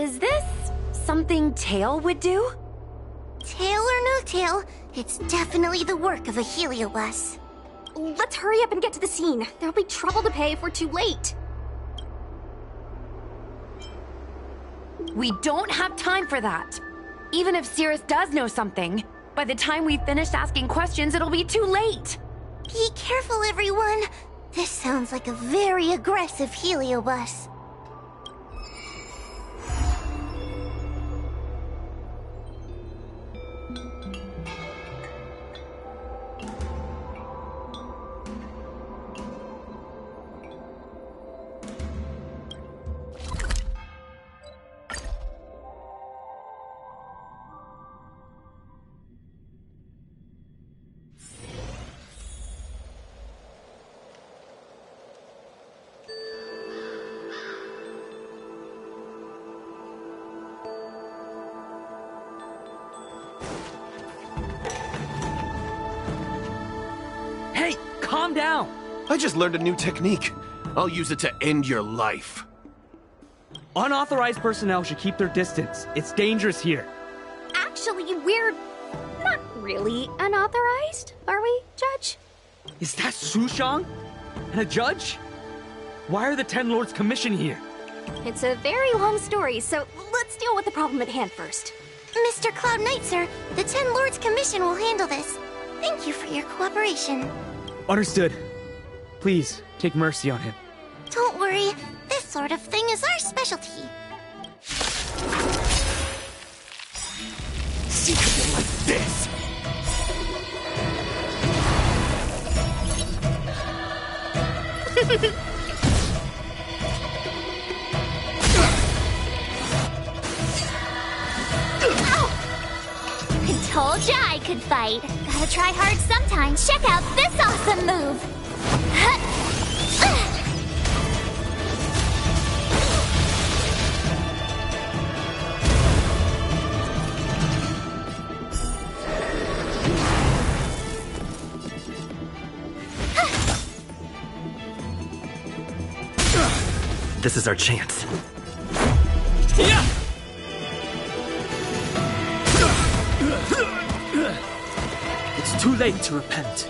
Is this something Tail would do? Tail or no tail, it's definitely the work of a Heliobus. Let's hurry up and get to the scene. There'll be trouble to pay if we're too late. We don't have time for that. Even if Cirrus does know something, by the time we've finished asking questions, it'll be too late. Be careful, everyone. This sounds like a very aggressive Heliobus. Hey, calm down! I just learned a new technique. I'll use it to end your life. Unauthorized personnel should keep their distance. It's dangerous here. Actually, we're not really unauthorized, are we, Judge? Is that Sushang? And a judge? Why are the Ten Lords Commission here? It's a very long story, so let's deal with the problem at hand first. Mr. Cloud Knight, sir, the Ten Lords Commission will handle this. Thank you for your cooperation. Understood. Please, take mercy on him. Don't worry, this sort of thing is our specialty. Secret like this. I told ya I could fight. Gotta try hard sometimes. Check out this awesome move. This is our chance. Yeah! It's too late to repent.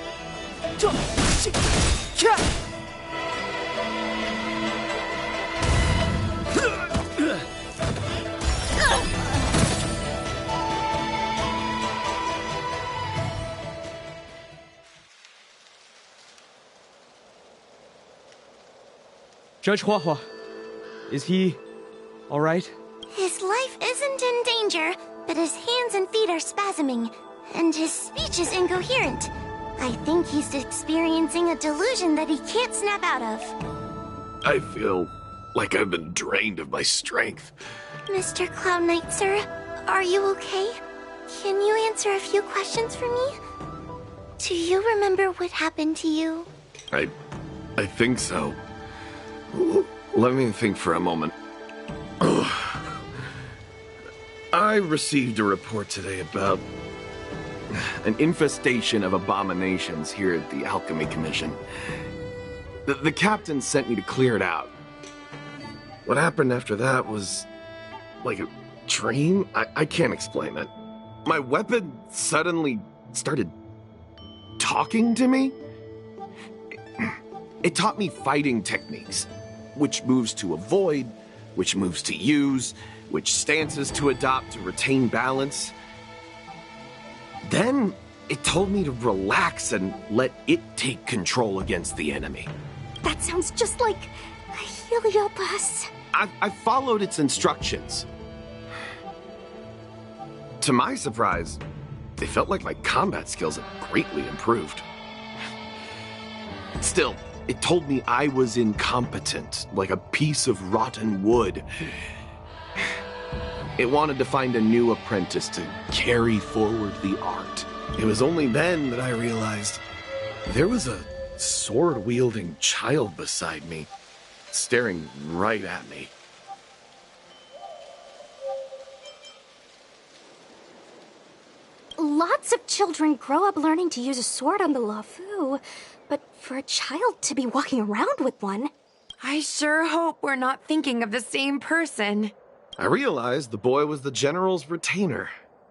Judge Huahua, is he all right? His life isn't in danger, but his hands and feet are spasming, and his speech is incoherent. I think he's experiencing a delusion that he can't snap out of. I feel like I've been drained of my strength. Mr. Cloud Knight, sir, are you okay? Can you answer a few questions for me? Do you remember what happened to you? I think so. Let me think for a moment. I received a report today about an infestation of abominations here at the Alchemy Commission. The captain sent me to clear it out. What happened after that was like a dream? I can't explain it. My weapon suddenly started talking to me. It taught me fighting techniques, which moves to avoid, which moves to use, which stances to adopt to retain balance. Then it told me to relax and let it take control against the enemy. That sounds just like a Heliobus. I followed its instructions. To my surprise, they felt like my combat skills had greatly improved. Still, it told me I was incompetent, like a piece of rotten wood. It wanted to find a new apprentice to carry forward the art. It was only then that I realized there was a sword-wielding child beside me, staring right at me. Lots of children grow up learning to use a sword on the Luofu, but for a child to be walking around with one... I sure hope we're not thinking of the same person. I realized the boy was the General's retainer,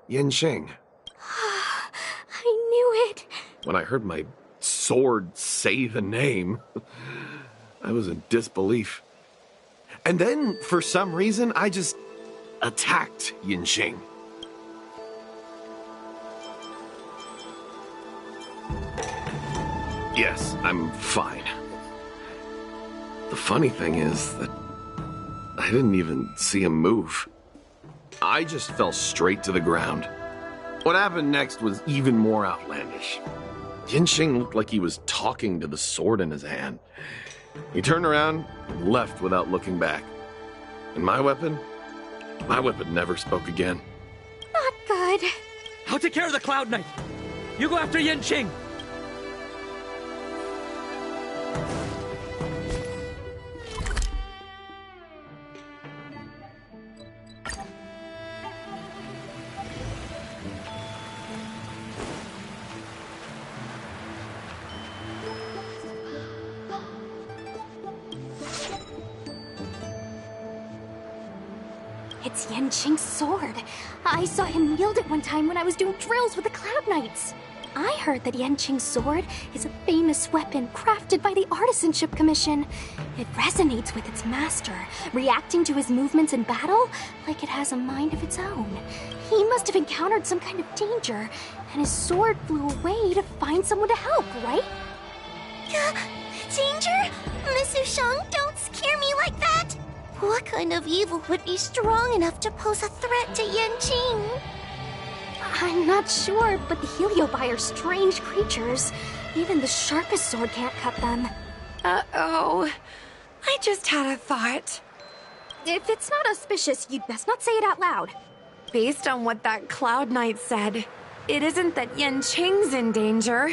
Yanqing. I knew it. When I heard my sword say the name, I was in disbelief. And then, for some reason, I just attacked Yanqing. Yes, I'm fine. The funny thing is that I didn't even see him move. I just fell straight to the ground. What happened next was even more outlandish. Yanqing looked like he was talking to the sword in his hand. He turned around and left without looking back. And my weapon never spoke again. Not good. I'll take care of the Cloud Knight. You go after Yanqing. It's Yanqing's sword. I saw him wield it one time when I was doing drills with the Cloud Knights. I heard that Yanqing's sword is a famous weapon crafted by the Artisanship Commission. It resonates with its master, reacting to his movements in battle like it has a mind of its own. He must have encountered some kind of danger, and his sword flew away to find someone to help, right? Danger? Miss Sushang, don't scare me like that! What kind of evil would be strong enough to pose a threat to Yanqing? I'm not sure, but the Heliobi are strange creatures. Even the sharpest sword can't cut them. Uh-oh. I just had a thought. If it's not auspicious, you'd best not say it out loud. Based on what that Cloud Knight said, it isn't that Yanqing's in danger.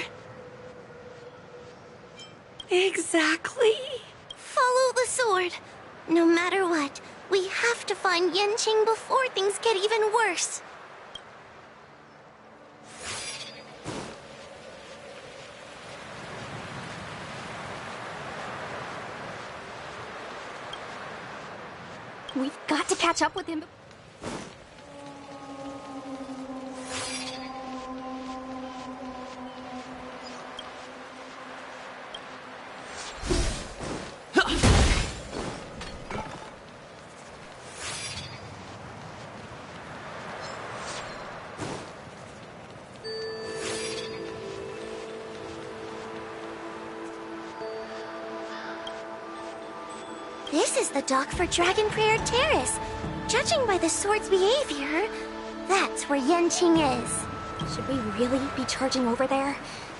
Exactly. Follow the sword. No matter what, we have to find Yanqing before things get even worse. We've got to catch up with him. This is the dock for Dragon Prayer Terrace. Judging by the sword's behavior, that's where Yanqing is. Should we really be charging over there?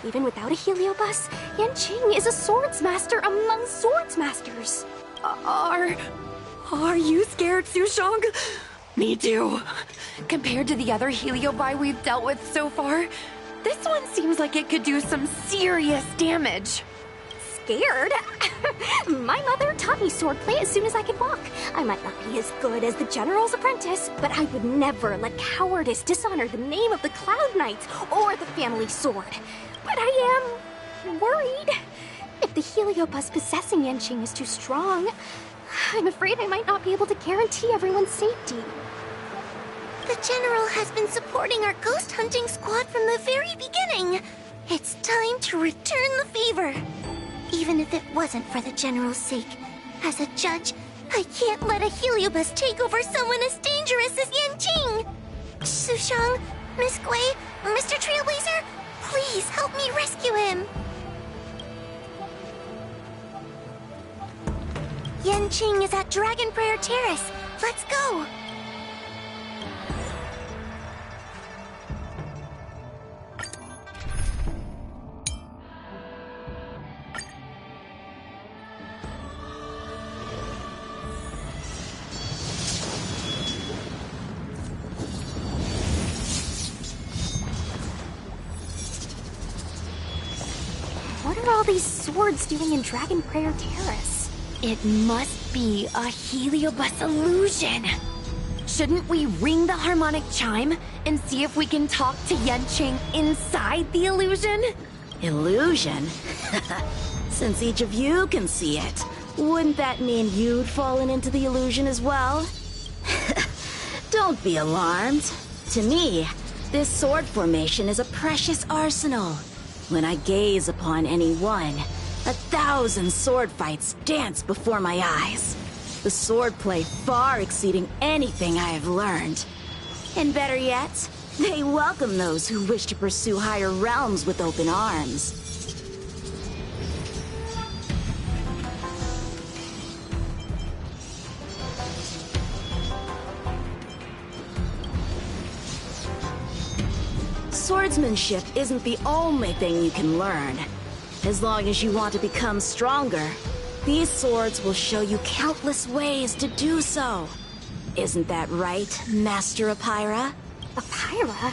Even without a Heliobus, Yanqing is a swordsmaster among swordsmasters. Are you scared, Sushang? Me too. Compared to the other Heliobi we've dealt with so far, this one seems like it could do some serious damage. Scared? My mother taught me swordplay as soon as I could walk. I might not be as good as the General's apprentice, but I would never let cowardice dishonor the name of the Cloud Knights or the family sword. But I am worried. If the Heliobus possessing Yanqing is too strong, I'm afraid I might not be able to guarantee everyone's safety. The General has been supporting our ghost hunting squad from the very beginning. It's time to return the favor. Even if it wasn't for the General's sake. As a judge, I can't let a Heliobus take over someone as dangerous as Yanqing. Sushang, Miss Gui, Mr. Trailblazer, please help me rescue him. Yanqing is at Dragon Prayer Terrace. Let's go. What are all these swords doing in Dragon Prayer Terrace? It must be a Heliobus illusion. Shouldn't we ring the harmonic chime and see if we can talk to Yanqing inside the illusion? Illusion? Since each of you can see it, wouldn't that mean you'd fallen into the illusion as well? Don't be alarmed. To me, this sword formation is a precious arsenal. When I gaze upon any one, 1,000 sword fights dance before my eyes. The swordplay far exceeding anything I have learned. And better yet, they welcome those who wish to pursue higher realms with open arms. Swordsmanship isn't the only thing you can learn. As long as you want to become stronger, these swords will show you countless ways to do so. Isn't that right, Master Apira? Apira?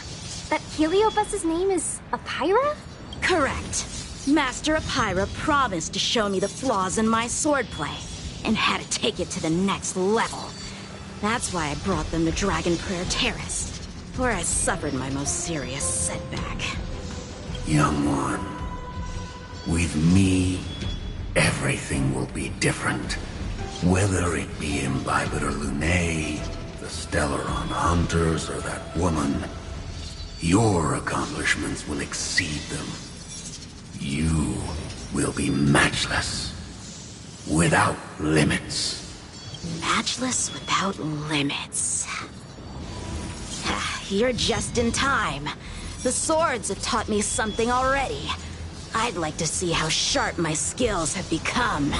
That Heliobus's name is Apira? Correct. Master Apira promised to show me the flaws in my swordplay, and had to take it to the next level. That's why I brought them to Dragonprayer Terrace, where I suffered my most serious setback. Young one, with me, everything will be different. Whether it be Imbibiter Lunae, the Stellaron Hunters, or that woman, your accomplishments will exceed them. You will be matchless, without limits. Matchless without limits. You're just in time. The swords have taught me something already. I'd like to see how sharp my skills have become.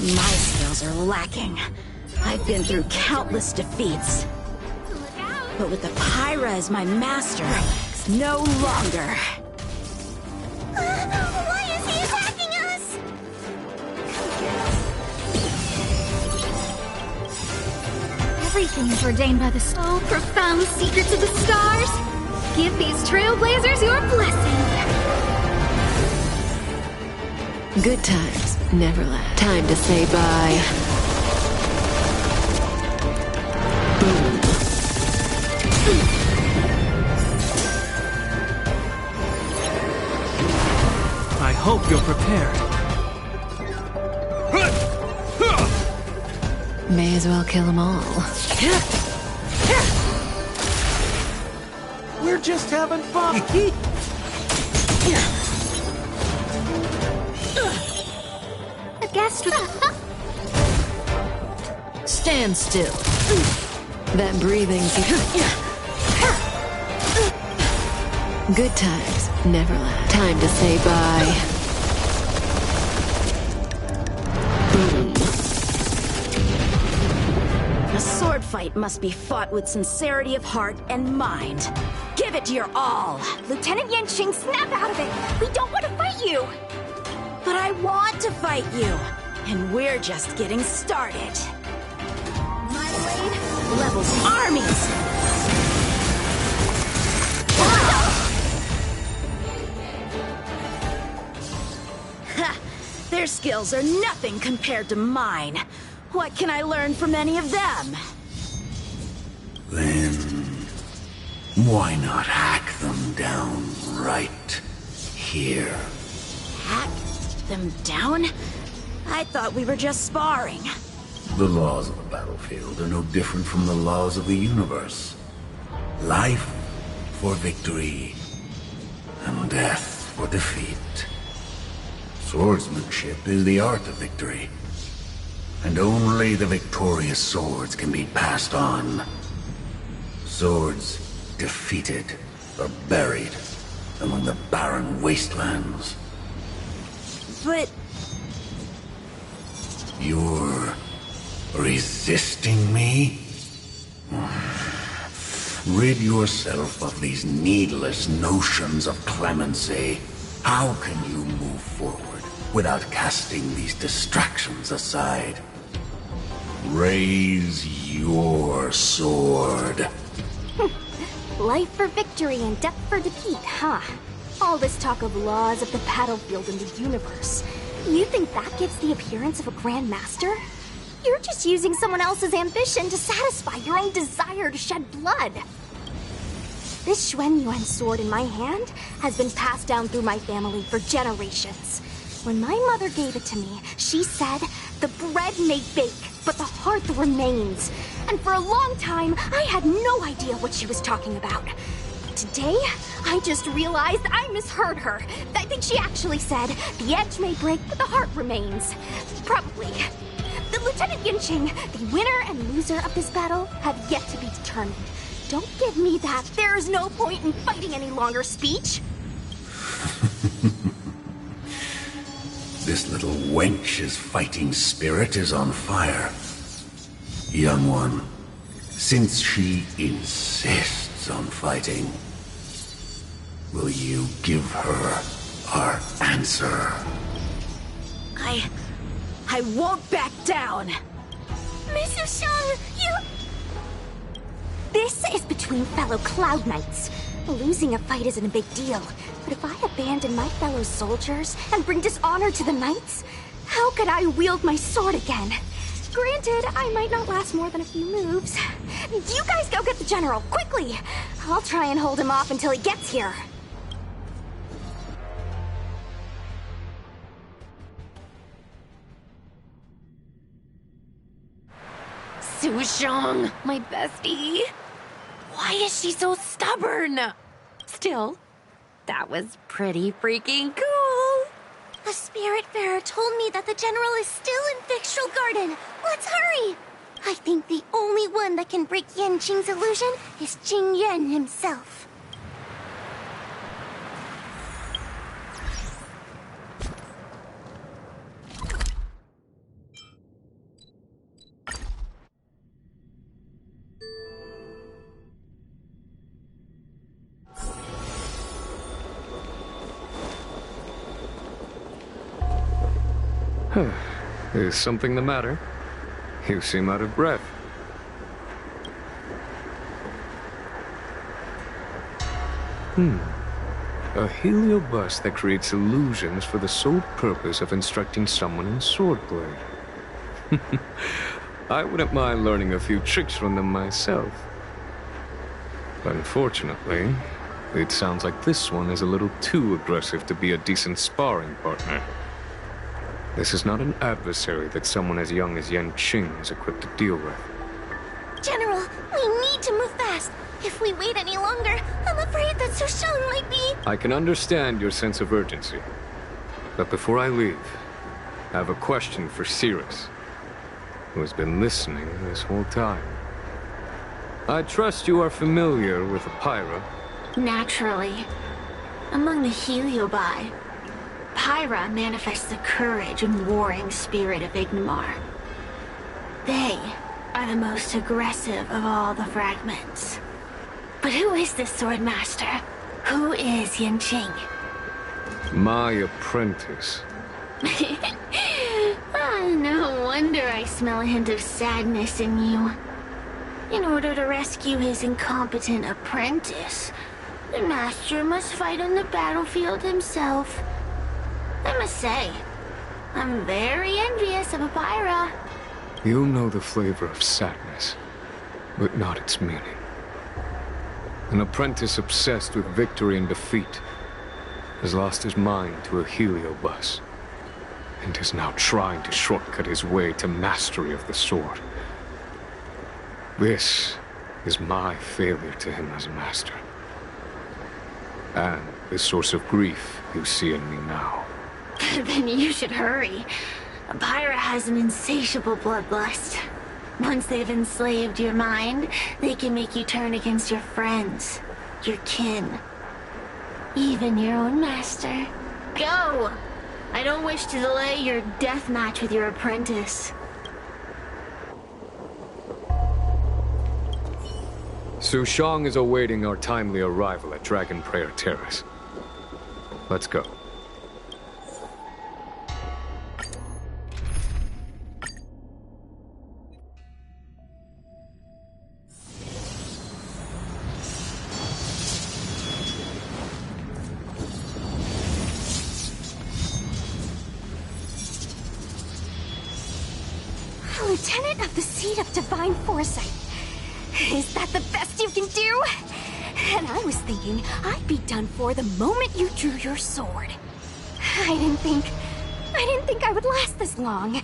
My skills are lacking. I've been through countless defeats. But with Apira as my master, no longer. Why is he attacking us? Everything is ordained by the so profound secrets of the stars. Give these trailblazers your blessing. Good times never last. Time to say bye. Boom. I hope you're prepared. May as well kill them all. We're just having fun. A guest with... Stand still. That breathing's... Good times never last. Time to say bye. Boom. A sword fight must be fought with sincerity of heart and mind. Give it your all. Lieutenant Yanqing, snap out of it! We don't want to fight you! But I want to fight you, and we're just getting started. My blade levels armies! Ha! Their skills are nothing compared to mine. What can I learn from any of them? Then, why not hack them down right here? Hack them down? I thought we were just sparring. The laws of the battlefield are no different from the laws of the universe. Life for victory, and death for defeat. Swordsmanship is the art of victory, and only the victorious swords can be passed on. Swords defeated are buried among the barren wastelands. But... You're resisting me? Rid yourself of these needless notions of clemency. How can you move forward without casting these distractions aside? Raise your sword. Life for victory and death for defeat, huh? All this talk of laws of the battlefield and the universe. You think that gives the appearance of a Grand Master? You're just using someone else's ambition to satisfy your own desire to shed blood. This Xuan Yuan sword in my hand has been passed down through my family for generations. When my mother gave it to me, she said, the bread may bake, but the heart remains. And for a long time, I had no idea what she was talking about. Today, I just realized I misheard her. I think she actually said, the edge may break, but the heart remains. Probably. The Lieutenant Yanqing, the winner and loser of this battle, have yet to be determined. Don't give me that "there's no point in fighting any longer" speech. This little wench's fighting spirit is on fire. Young one, since she insists on fighting, will you give her our answer? I won't back down! Miss Sushang, you... This is between fellow Cloud Knights. Losing a fight isn't a big deal, but if I abandon my fellow soldiers and bring dishonor to the Knights, how could I wield my sword again? Granted, I might not last more than a few moves. You guys go get the General, quickly! I'll try and hold him off until he gets here. Sushang, my bestie. Why is she so stubborn? Still, that was pretty freaking cool. A Spiritfarer told me that the General is still in Victral Garden. Let's hurry! I think the only one that can break Yanqing's illusion is Jing Yuan himself. Is something the matter? You seem out of breath. A heliobus that creates illusions for the sole purpose of instructing someone in swordplay. I wouldn't mind learning a few tricks from them myself. Unfortunately, it sounds like this one is a little too aggressive to be a decent sparring partner. This is not an adversary that someone as young as Yanqing is equipped to deal with. General, we need to move fast. If we wait any longer, I'm afraid that Sushang might be... I can understand your sense of urgency. But before I leave, I have a question for Cirrus, who has been listening this whole time. I trust you are familiar with Pyra. Naturally. Among the Heliobi, Pyra manifests the courage and warring spirit of Ignomar. They are the most aggressive of all the fragments. But who is this Swordmaster? Who is Yanqing? My apprentice. No wonder I smell a hint of sadness in you. In order to rescue his incompetent apprentice, the master must fight on the battlefield himself. I must say, I'm very envious of Pyra. You know the flavor of sadness, but not its meaning. An apprentice obsessed with victory and defeat has lost his mind to a heliobus, and is now trying to shortcut his way to mastery of the sword. This is my failure to him as a master, and the source of grief you see in me now. Then you should hurry. Pyra has an insatiable bloodlust. Once they've enslaved your mind, they can make you turn against your friends, your kin, even your own master. Go! I don't wish to delay your death match with your apprentice. Sushang is awaiting our timely arrival at Dragon Prayer Terrace. Let's go. Lieutenant of the Seed of Divine Foresight. Is that the best you can do? And I was thinking I'd be done for the moment you drew your sword. I didn't think I didn't think I would last this long.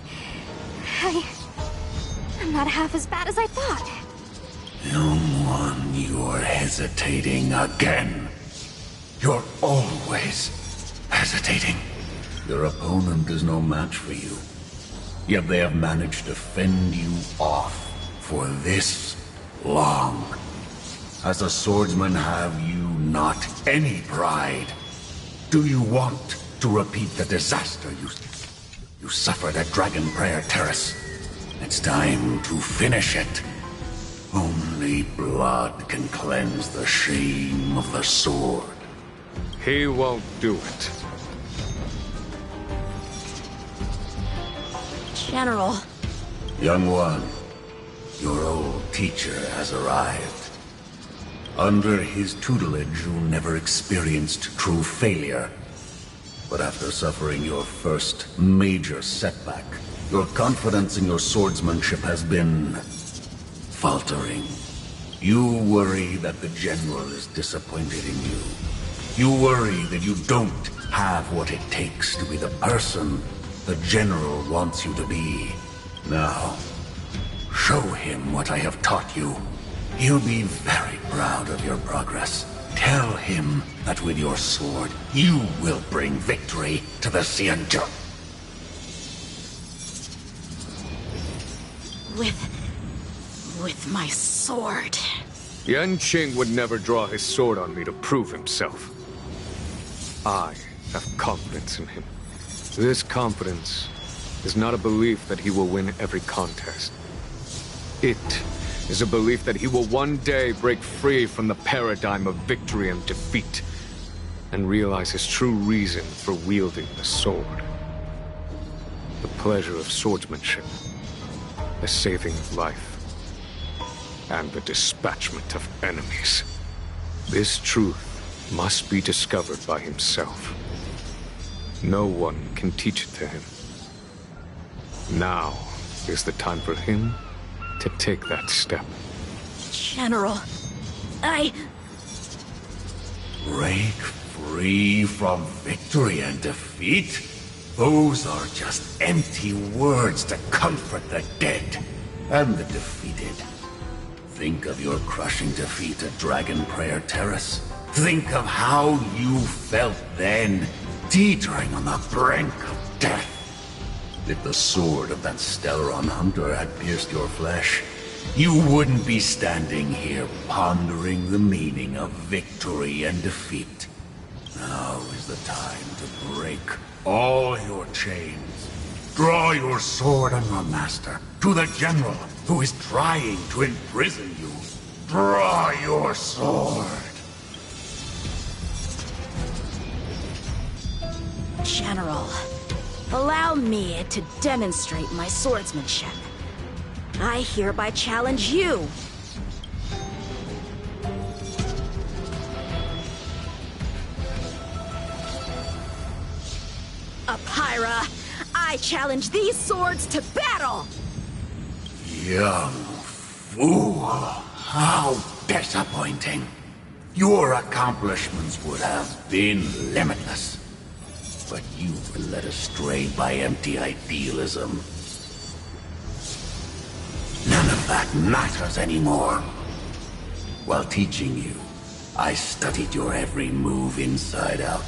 I'm not half as bad as I thought. Young one, you're hesitating again. You're always hesitating. Your opponent is no match for you. Yet they have managed to fend you off for this long. As a swordsman, have you not any pride? Do you want to repeat the disaster you suffered at Dragon Prayer Terrace? It's time to finish it. Only blood can cleanse the shame of the sword. He won't do it. General. Young one, your old teacher has arrived. Under his tutelage, you never experienced true failure. But after suffering your first major setback, your confidence in your swordsmanship has been faltering. You worry that the general is disappointed in you. You worry that you don't have what it takes to be the person the general wants you to be. Now, show him what I have taught you. He'll be very proud of your progress. Tell him that with your sword, you will bring victory to the Xianzhou. With my sword. Yanqing would never draw his sword on me to prove himself. I have confidence in him. This confidence is not a belief that he will win every contest. It is a belief that he will one day break free from the paradigm of victory and defeat, and realize his true reason for wielding the sword. The pleasure of swordsmanship, the saving of life, and the dispatchment of enemies. This truth must be discovered by himself. No one can teach it to him. Now is the time for him to take that step. General, Break free from victory and defeat? Those are just empty words to comfort the dead and the defeated. Think of your crushing defeat at Dragon Prayer Terrace. Think of how you felt then, teetering on the brink of death. If the sword of that Stellaron hunter had pierced your flesh, you wouldn't be standing here pondering the meaning of victory and defeat. Now is the time to break all your chains. Draw your sword on your master, to the general who is trying to imprison you. Draw your sword. General, allow me to demonstrate my swordsmanship. I hereby challenge you. Apyra, I challenge these swords to battle! Young fool, how disappointing. Your accomplishments would have been limitless. But you've been led astray by empty idealism. None of that matters anymore. While teaching you, I studied your every move inside out.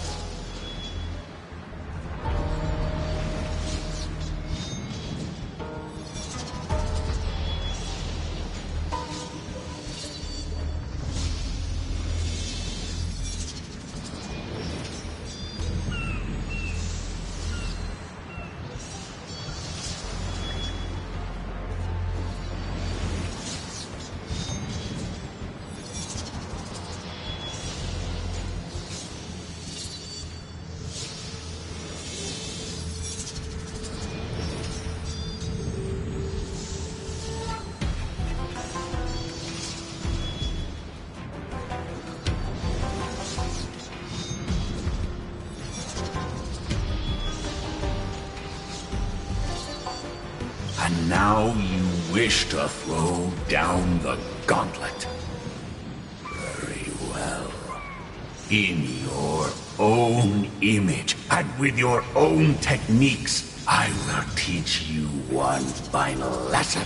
And now you wish to throw down the gauntlet. Very well. In your own image, and with your own techniques, I will teach you one final lesson.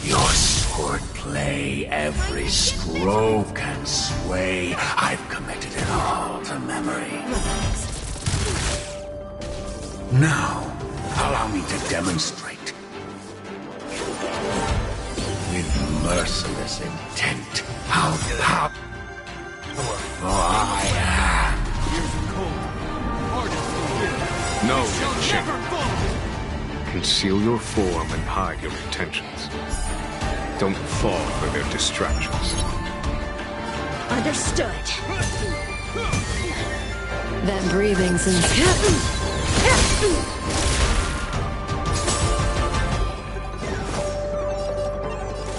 Your swordplay, every stroke and sway, I've committed it all to memory. Now, allow me to demonstrate. With merciless intent, how powerful I am. No, Yen-Ching. Conceal your form and hide your intentions. Don't fall for their distractions. Understood. That breathing's in...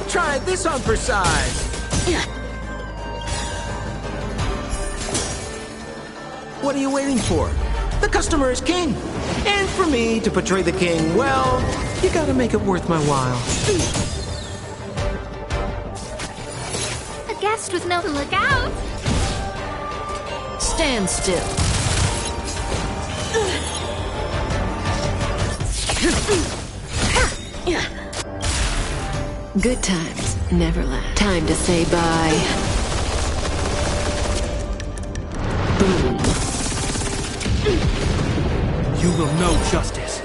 Try this on for size. What are you waiting for? The customer is king. And for me to portray the king, well, you gotta make it worth my while. A guest with no look out. Stand still. Good times never last. Time to say bye. Boom. You will know justice.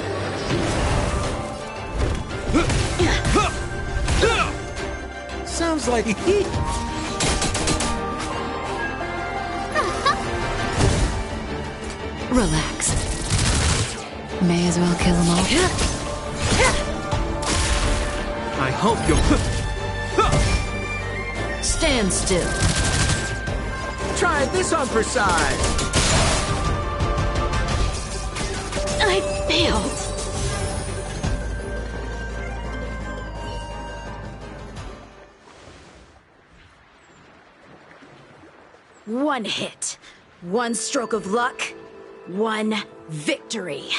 Sounds like Relax. May as well kill them all. I hope you'll... Stand still. Try this on for size. I failed. One hit, one stroke of luck, one victory.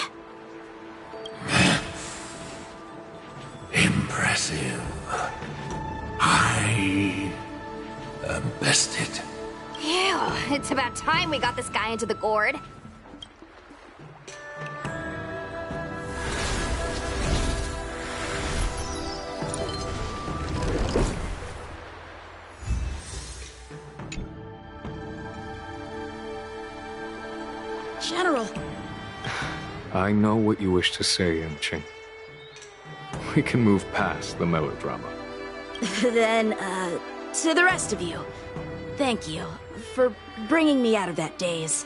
Impressive. I am bested. Ew, it's about time we got this guy into the gourd. General. I know what you wish to say, Yen-Ching. We can move past the melodrama. Then, to the rest of you, thank you for bringing me out of that daze.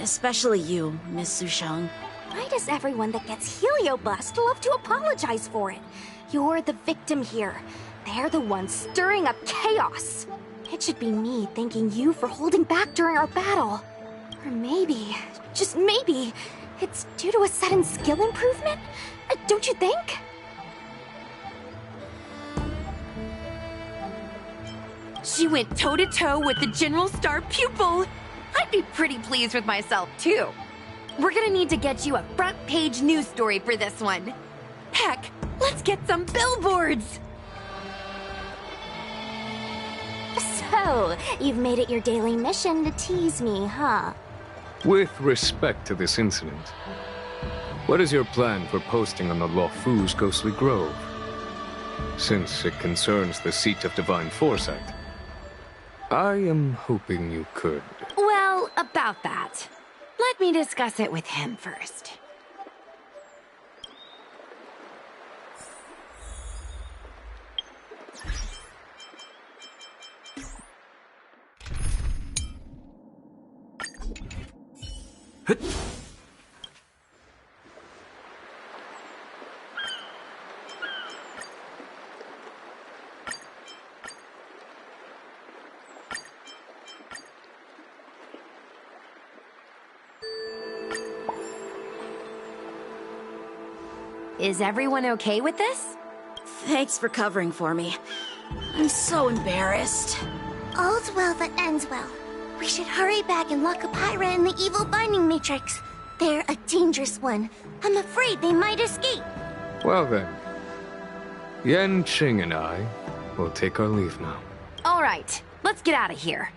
Especially you, Miss Sushang. Why does everyone that gets Heliobust love to apologize for it? You're the victim here. They're the ones stirring up chaos. It should be me thanking you for holding back during our battle. Or maybe, just maybe, it's due to a sudden skill improvement? Don't you think? She went toe-to-toe with the General Star pupil. I'd be pretty pleased with myself, too. We're gonna need to get you a front-page news story for this one. Heck, let's get some billboards! So, you've made it your daily mission to tease me, huh? With respect to this incident, what is your plan for posting on the Luofu's Ghostly Grove? Since it concerns the seat of divine foresight, I am hoping you could. Well, about that. Let me discuss it with him first. Is everyone okay with this? Thanks for covering for me. I'm so embarrassed. All's well that ends well. We should hurry back and lock up Pyra in the evil binding matrix. They're a dangerous one. I'm afraid they might escape. Well then, Yen-Ching and I We'll take our leave now. All right, let's get out of here.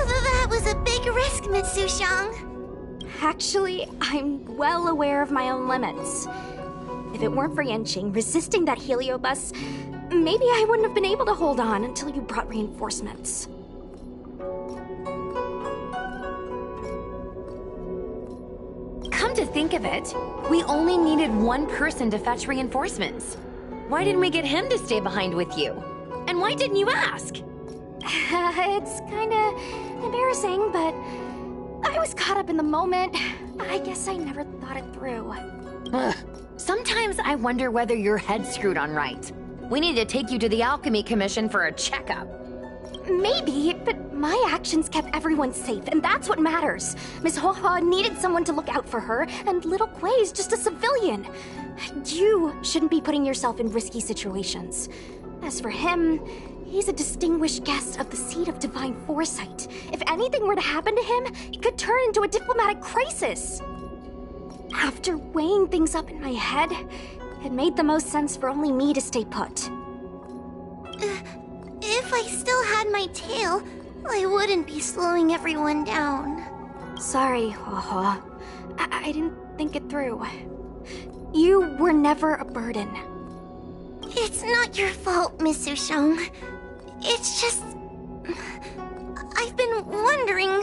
That was a big risk, Miss Sushang. Actually, I'm well aware of my own limits. If it weren't for Yanqing resisting that heliobus, maybe I wouldn't have been able to hold on until you brought reinforcements. Come to think of it, we only needed one person to fetch reinforcements. Why didn't we get him to stay behind with you? And why didn't you ask? It's kinda embarrassing, but I was caught up in the moment. I guess I never thought it through. Ugh. Sometimes I wonder whether your head's screwed on right. We need to take you to the Alchemy Commission for a checkup. Maybe, but my actions kept everyone safe, and that's what matters. Miss Huohuo needed someone to look out for her, and little Kuei's just a civilian. You shouldn't be putting yourself in risky situations. As for him, he's a distinguished guest of the Seat of Divine Foresight. If anything were to happen to him, it could turn into a diplomatic crisis. After weighing things up in my head, it made the most sense for only me to stay put. If I still had my tail, I wouldn't be slowing everyone down. Sorry, Huohuo. I didn't think it through. You were never a burden. It's not your fault, Miss Sushang. It's just... I've been wondering...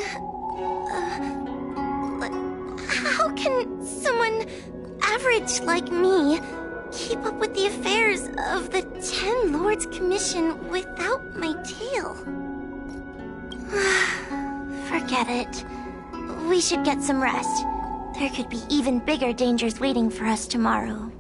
how can someone average like me keep up with the affairs of the Ten Lords Commission without my tail? Forget it. We should get some rest. There could be even bigger dangers waiting for us tomorrow.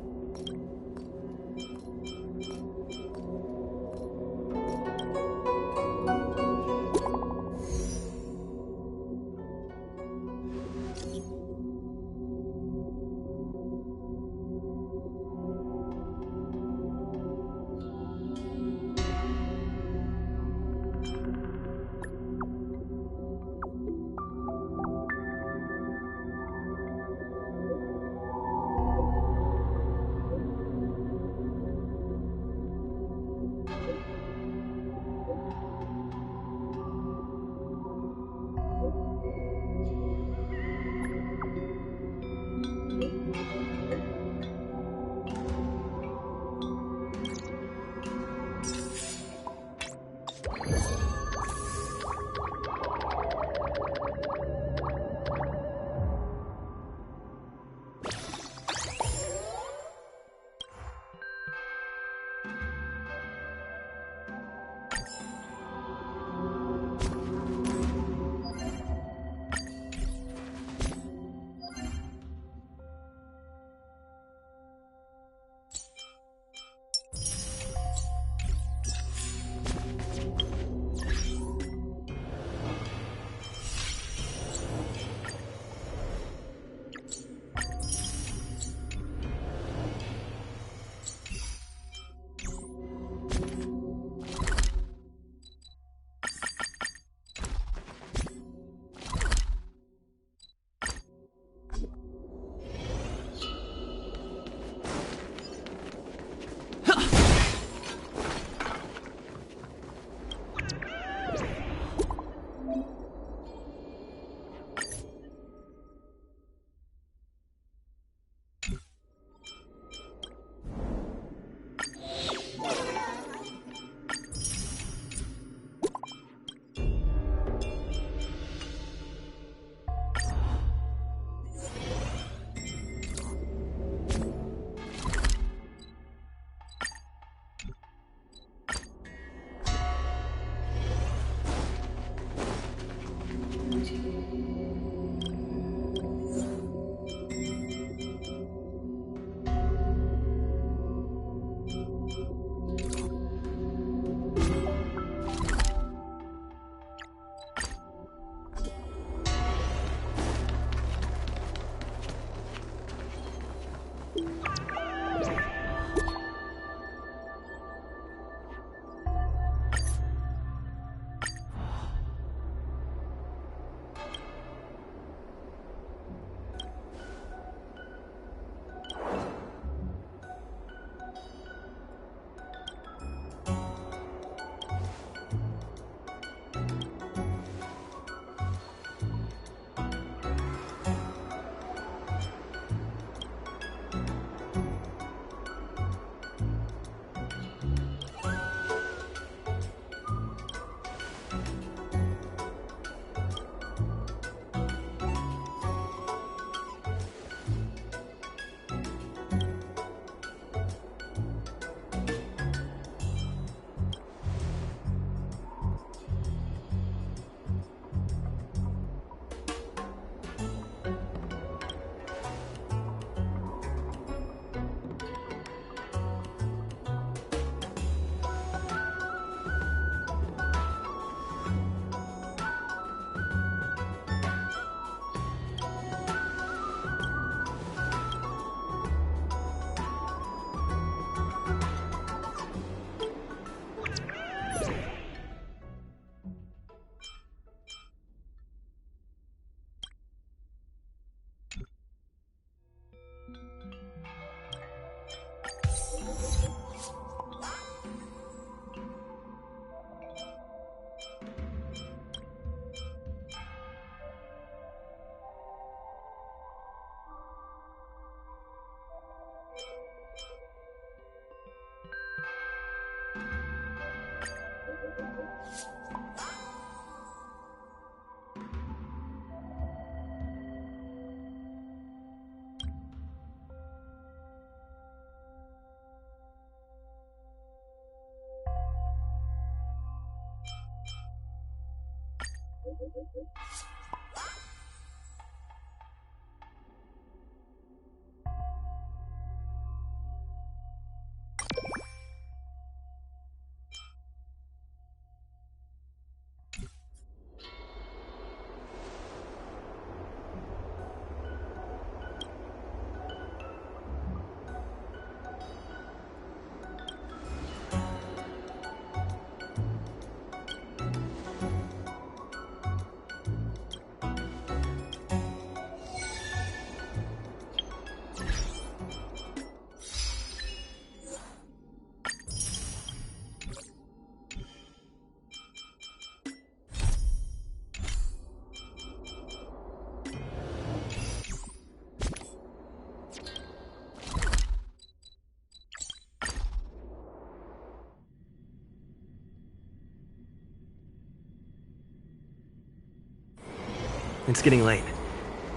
It's getting late.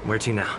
Where to now?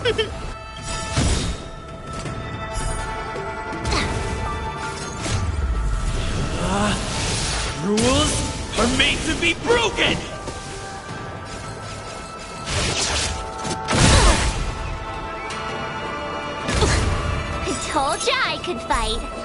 Rules are made to be broken! I told ya I could fight.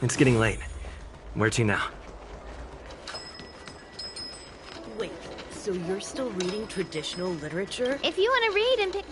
It's getting late. Where to now? Wait, so you're still reading traditional literature? If you want to read and pick...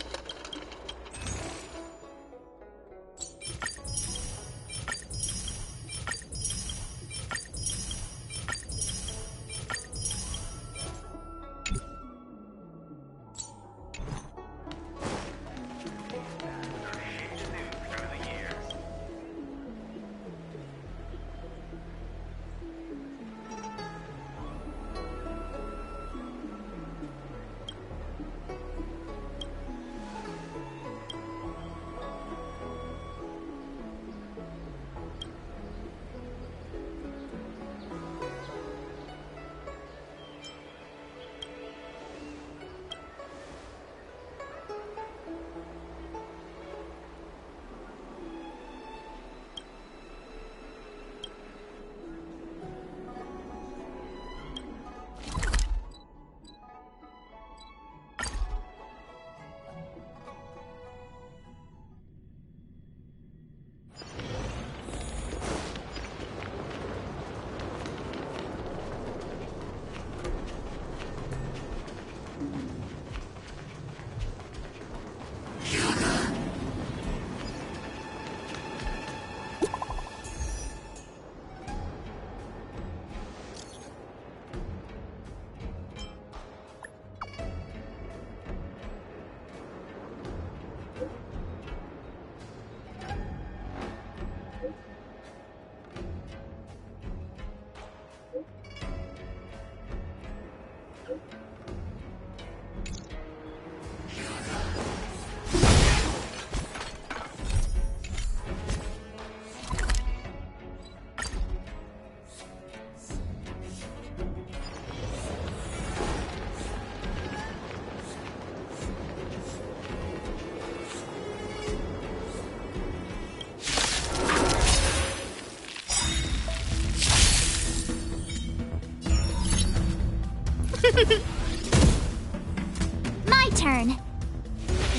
My turn.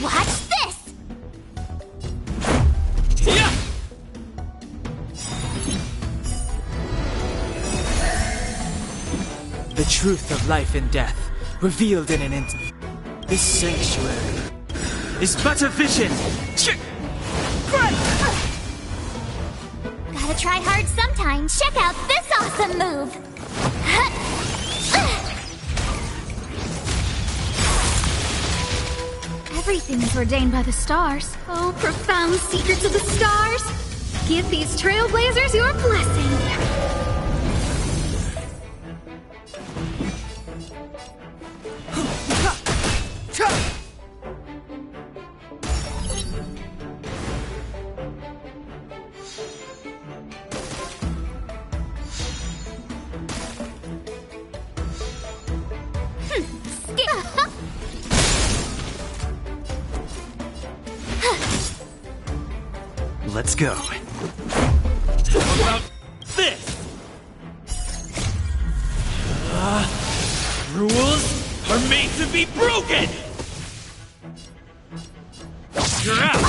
Watch this! Yeah! The truth of life and death, revealed in an instant. This sanctuary is but a vision. Gotta try hard sometimes. Check out this awesome move! Everything is ordained by the stars. Oh, profound secrets of the stars! Give these trailblazers your blessing! Let's go. How about this? Rules are made to be broken! You're out!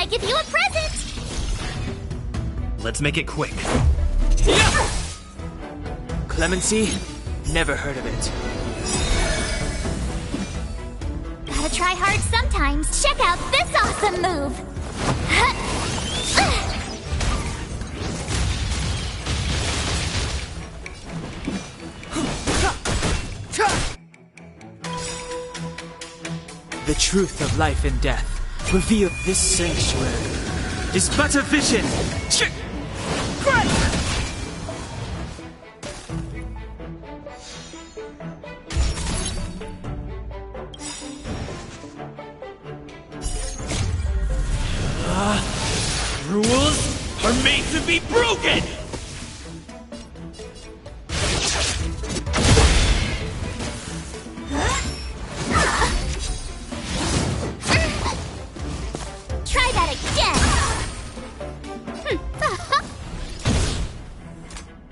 give you a present! Let's make it quick. Clemency? Never heard of it. Gotta try hard sometimes. Check out this awesome move! The truth of life and death revealed this sanctuary is but a vision. Rules are made to be broken! Try that again!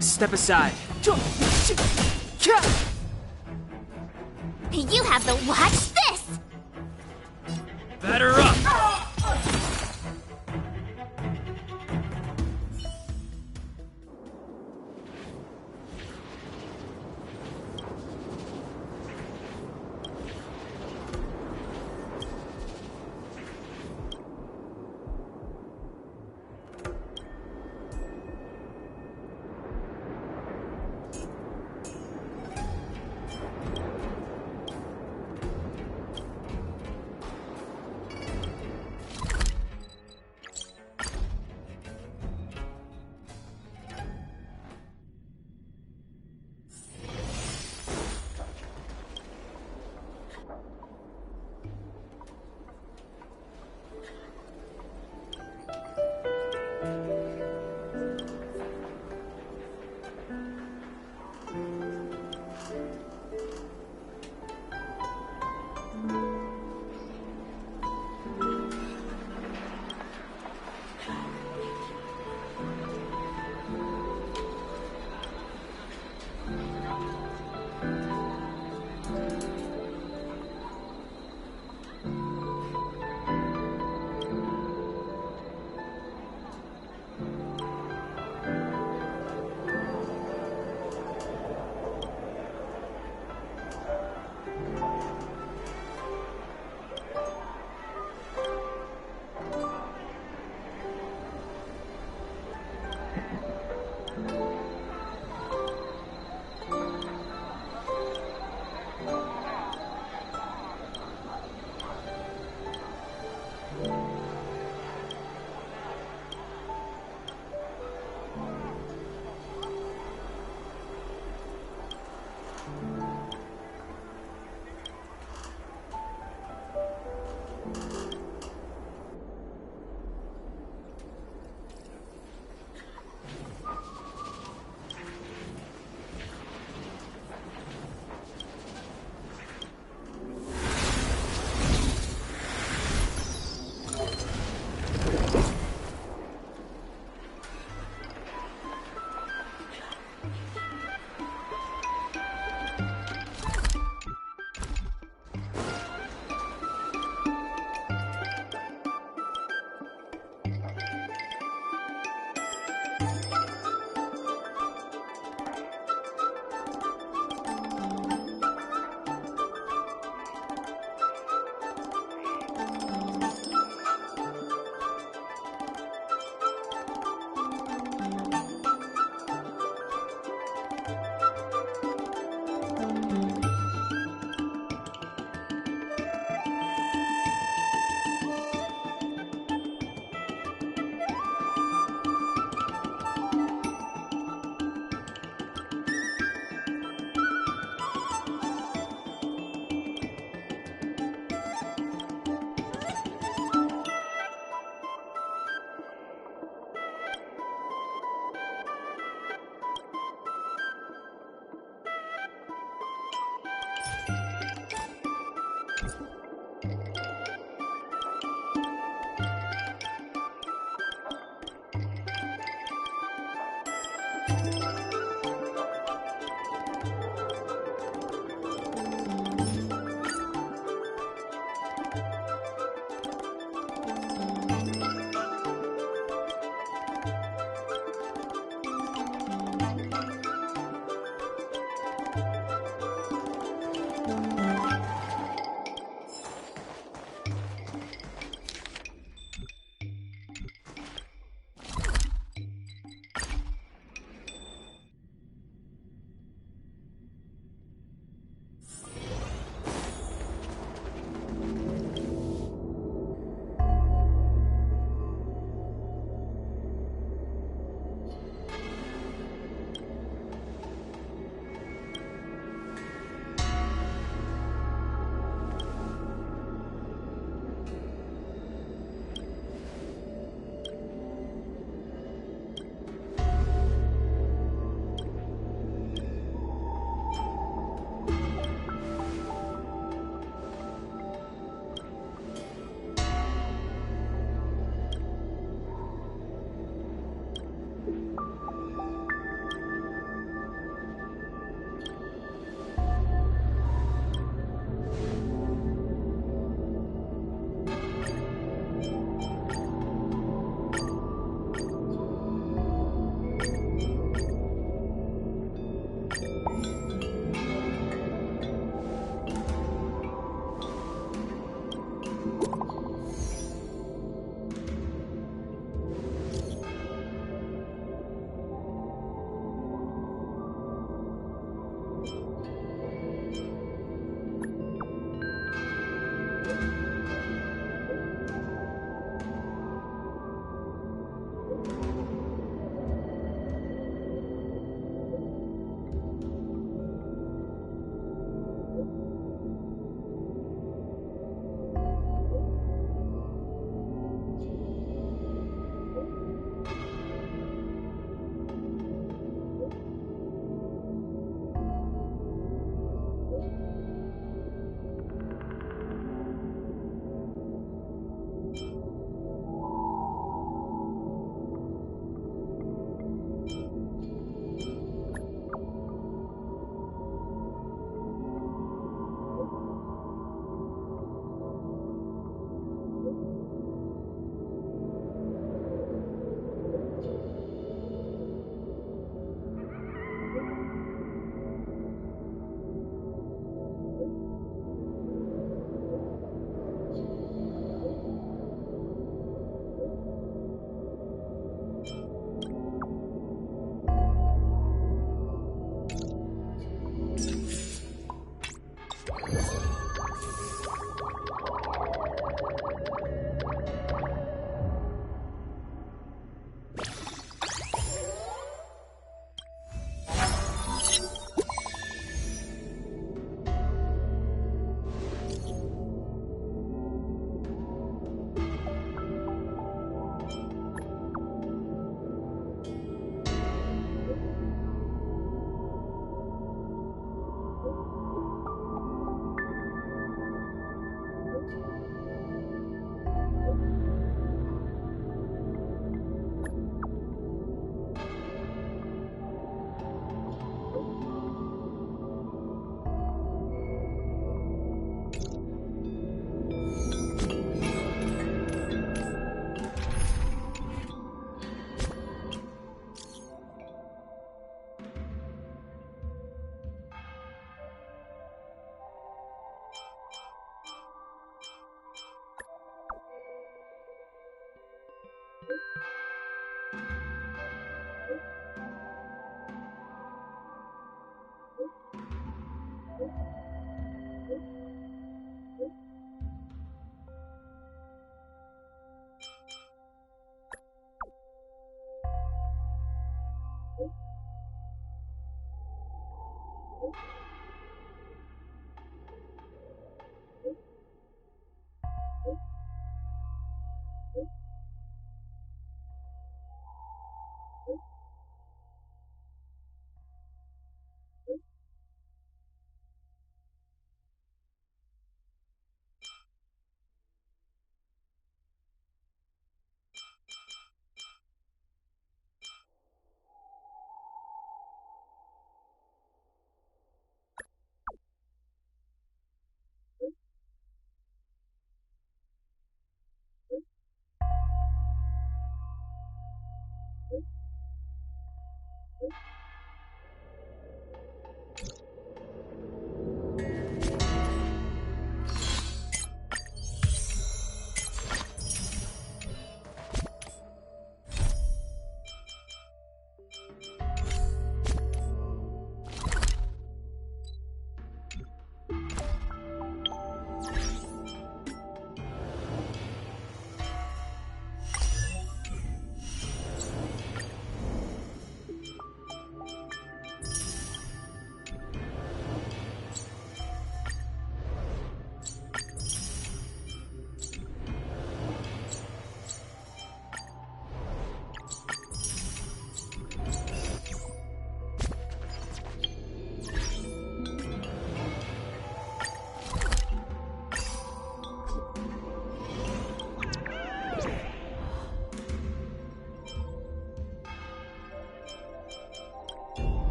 Step aside. You have to watch this! Batter up!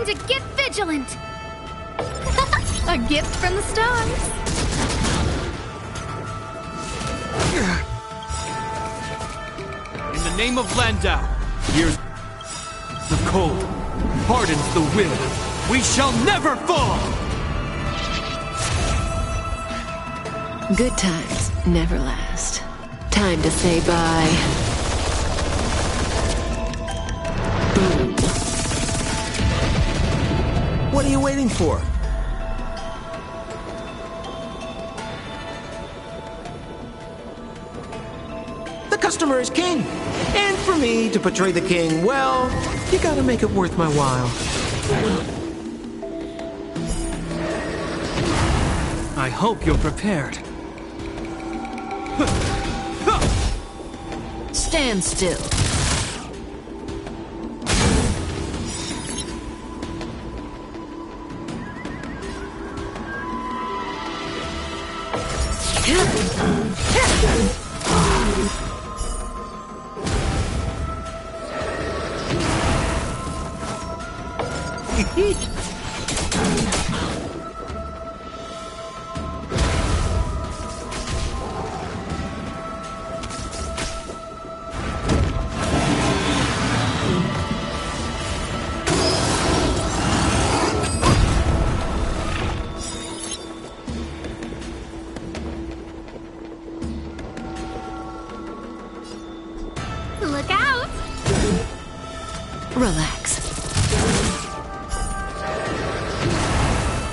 To get vigilant! A gift from the stars! In the name of Landau, here's the cold, hardens the will. We shall never fall! Good times never last. Time to say bye. What are you waiting for? The customer is king. And for me to portray the king, well, you gotta make it worth my while. I hope you're prepared. Stand still. Look out! Relax.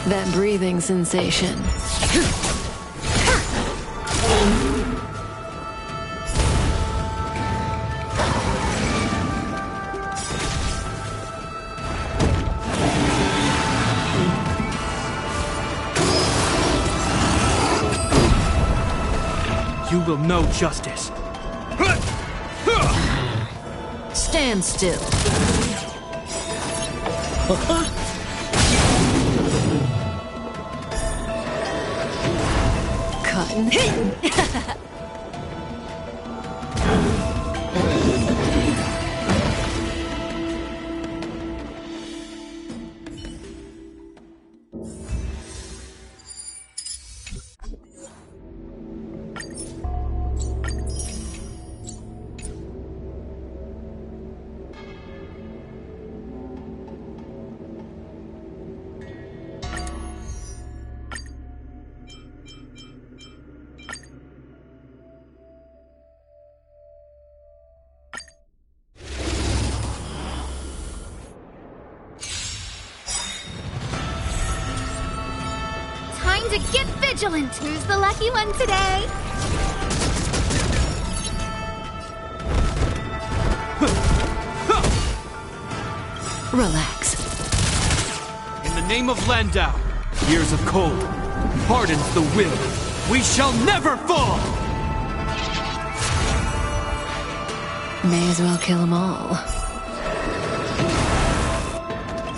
That breathing sensation. You will know justice. Stand still. Cotton. to get vigilant. Who's the lucky one today? Relax. In the name of Landau, years of cold hardens the will. We shall never fall! May as well kill them all.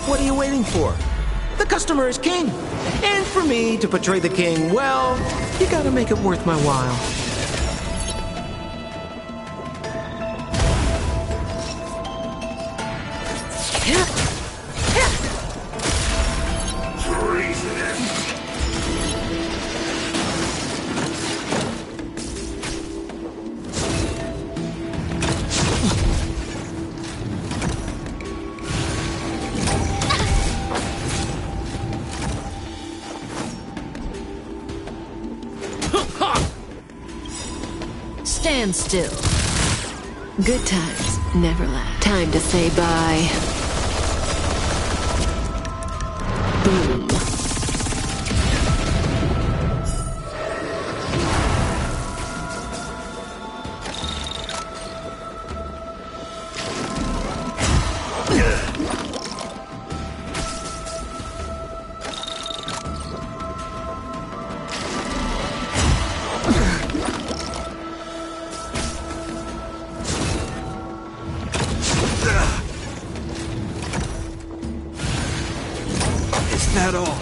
What are you waiting for? The customer is king. And for me to portray the king, well, you gotta make it worth my while. Stand still. Good times never last. Time to say bye. Boom. That all?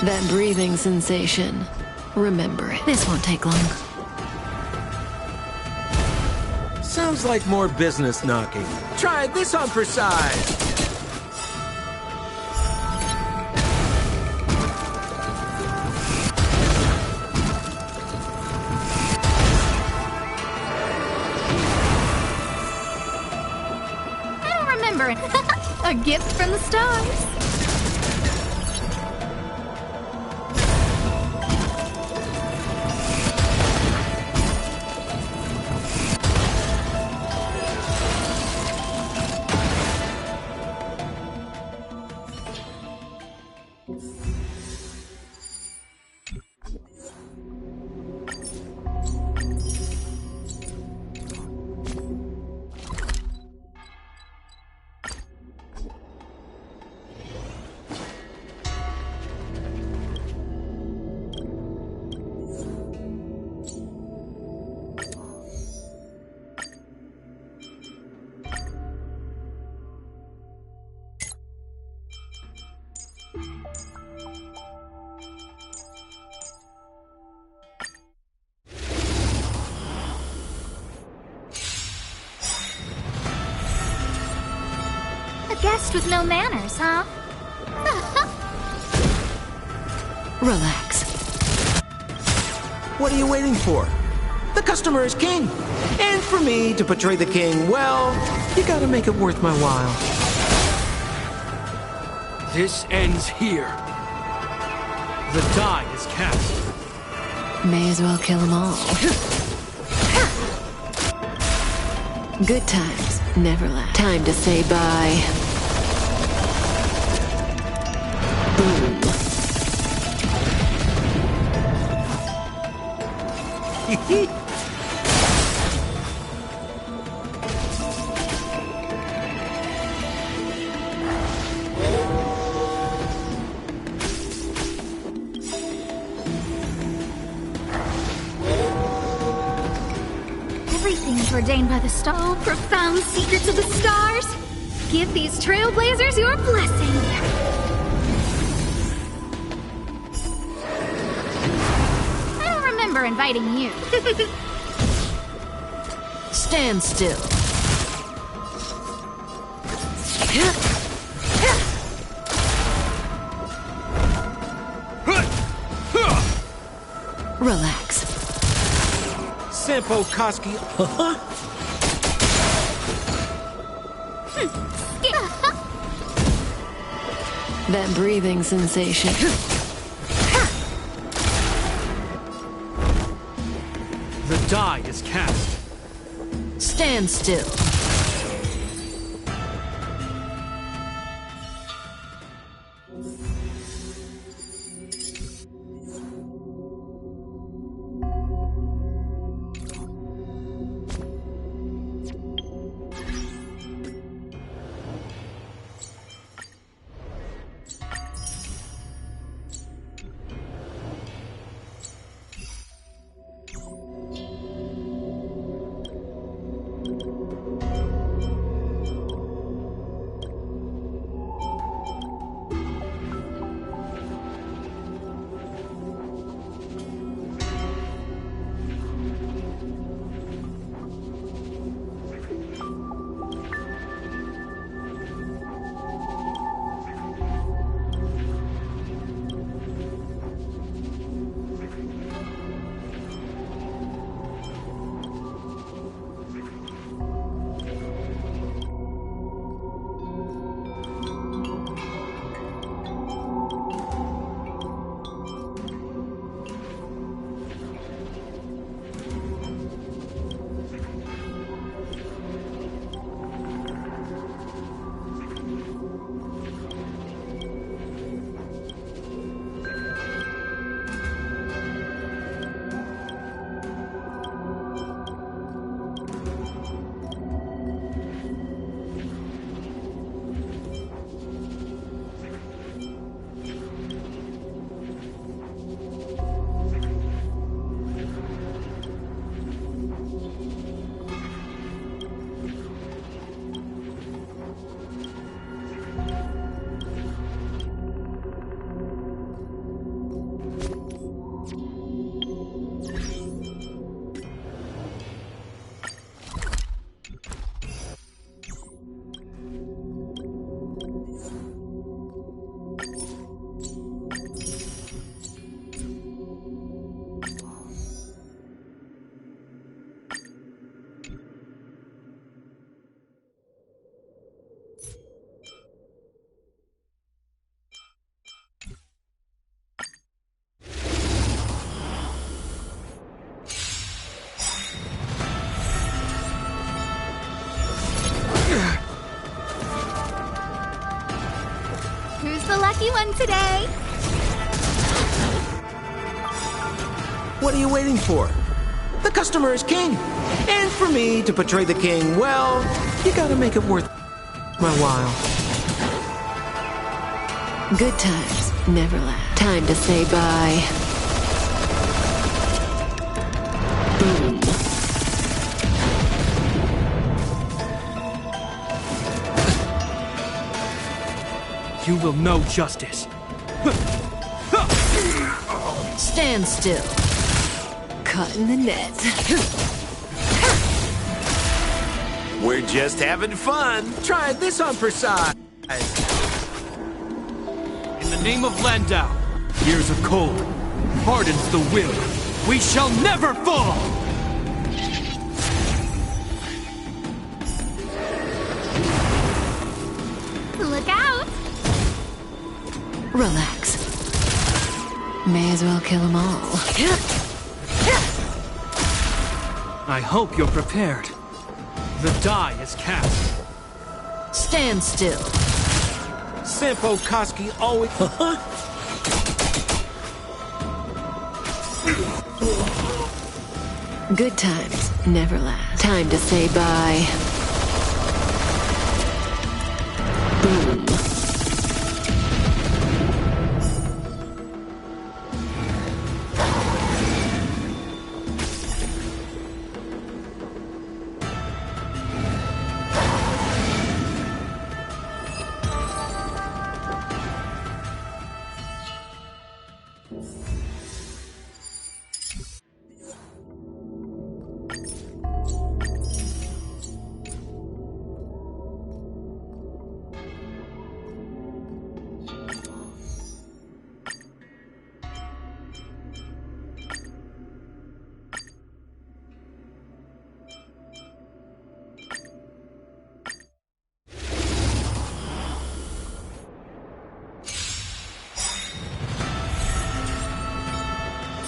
That breathing sensation. Remember it. This won't take long. Sounds like more business knocking. Try this on for size. I don't remember it. A gift from the stars. Guest with no manners, huh? Relax. What are you waiting for? The customer is king. And for me to portray the king, well, you gotta make it worth my while. This ends here. The die is cast. May as well kill them all. Good times never last. Time to say bye. Boom. Everything's ordained by the star. Oh, profound secrets of the stars. Give these trailblazers your blessing. I don't remember inviting you. Stand still. Relax. Sampo Koski. That breathing sensation. The die is cast. Stand still. lucky one today. What are you waiting for? The customer is king. And for me to portray the king, well, you gotta make it worth my while. Good times never last. Time to say bye. Boom. You will know justice. Stand still. Caught in the net. We're just having fun. Try this on for size. In the name of Landau, years of cold hardens the will. We shall never fall! Look out! Relax. May as well kill them all. I hope you're prepared. The die is cast. Stand still. Senpo Koski always... Good times never last. Time to say bye. Boom.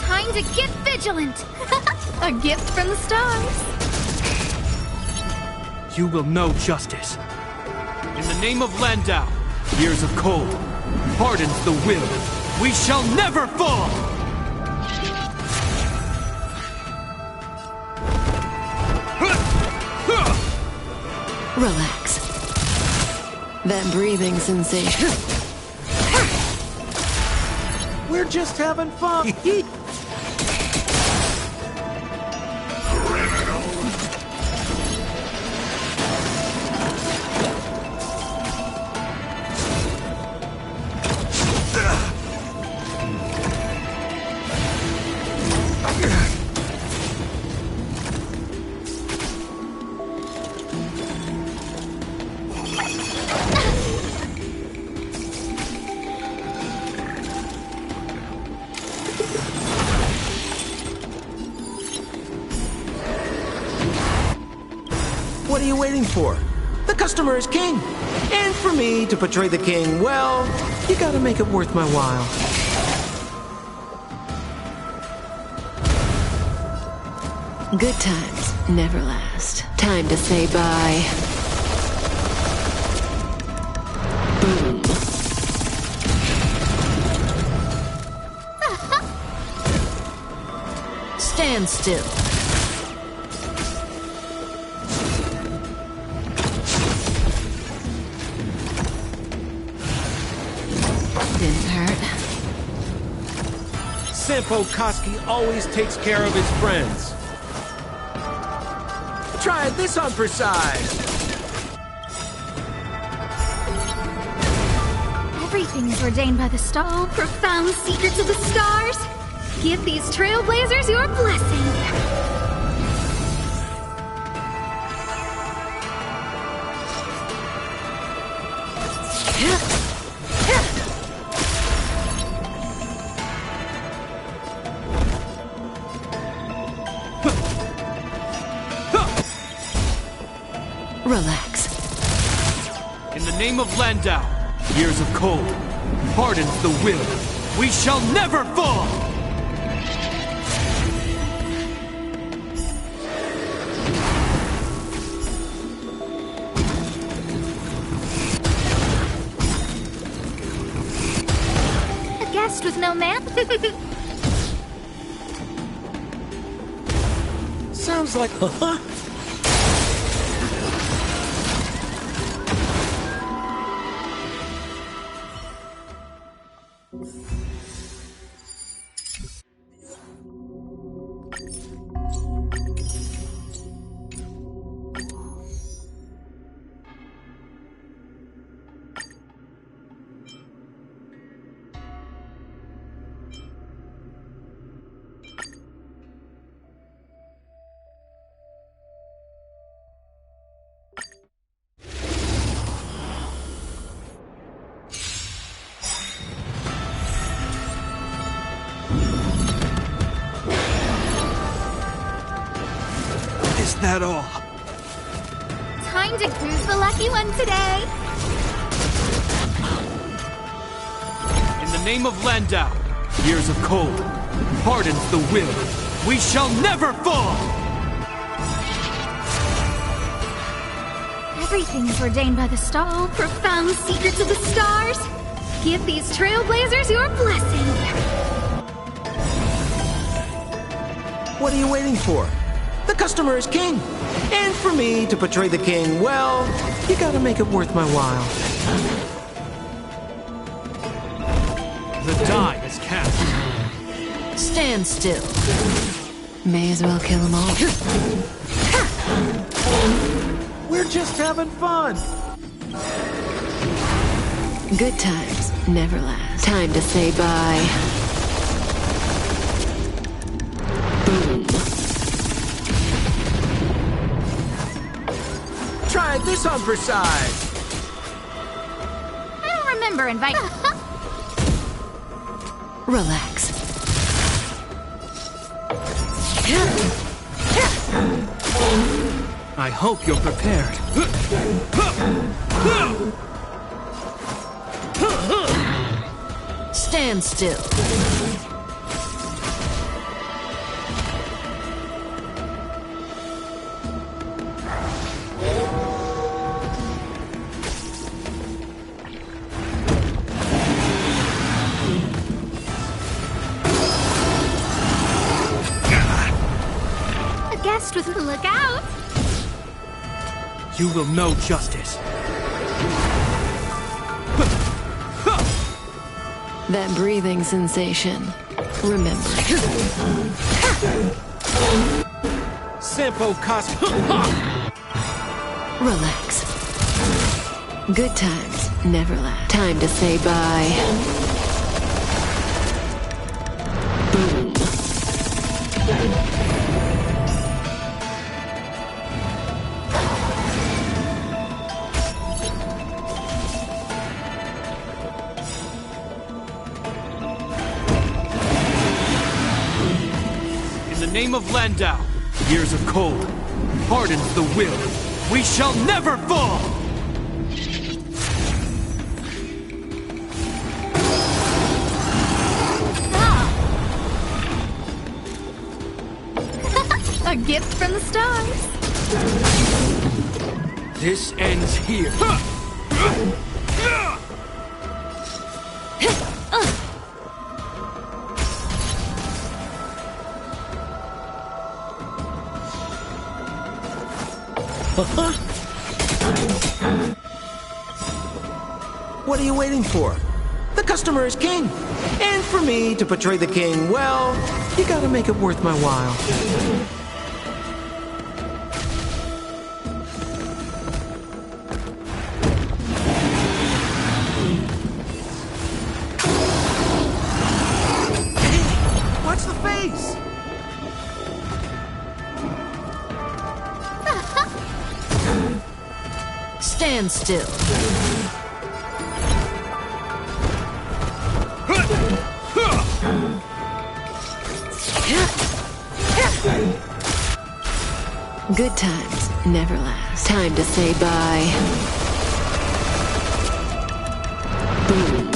Time to get vigilant! A gift from the stars. You will know justice. In the name of Landau, years of cold hardens the will. We shall never fall! Relax. That breathing sensation. We're just having fun. What are you waiting for? The customer is king. And for me to portray the king, well, you gotta make it worth my while. Good times never last. Time to say bye. Boom. Stand still. Didn't hurt. Senpo Koski always takes care of his friends. Try this on for size. Everything is ordained by the star. Oh, profound secrets of the stars. Give these trailblazers your blessing. Relax. In the name of Landau, years of cold hardens the will. We shall never fall! little man. Sounds like... Is that all? Time to cruise the lucky one today. In the name of Landau, years of cold, hardens the will. We shall never fall! Everything is ordained by the star. Oh, profound secrets of the stars. Give these trailblazers your blessing. What are you waiting for? The customer is king. And for me to portray the king, well, you gotta make it worth my while. The die is cast. Stand still. May as well kill them all. We're just having fun. Good times never last. Time to say bye. Boom. Try this on for size. I don't remember inviting. Relax. I hope you're prepared. Stand still. A guest with a lookout. You will know justice. That breathing sensation. Remember. Sampo Cos... Relax. Good times never last. Time to say bye. Boom. In the name of Landau, years of cold, hardens the will. We shall never fall! A gift from the stars. This ends here. What are you waiting for? The customer is king. And for me to portray the king, well, you gotta make it worth my while. Watch the face! Stand still. Good times never last. Time to say bye. Boom.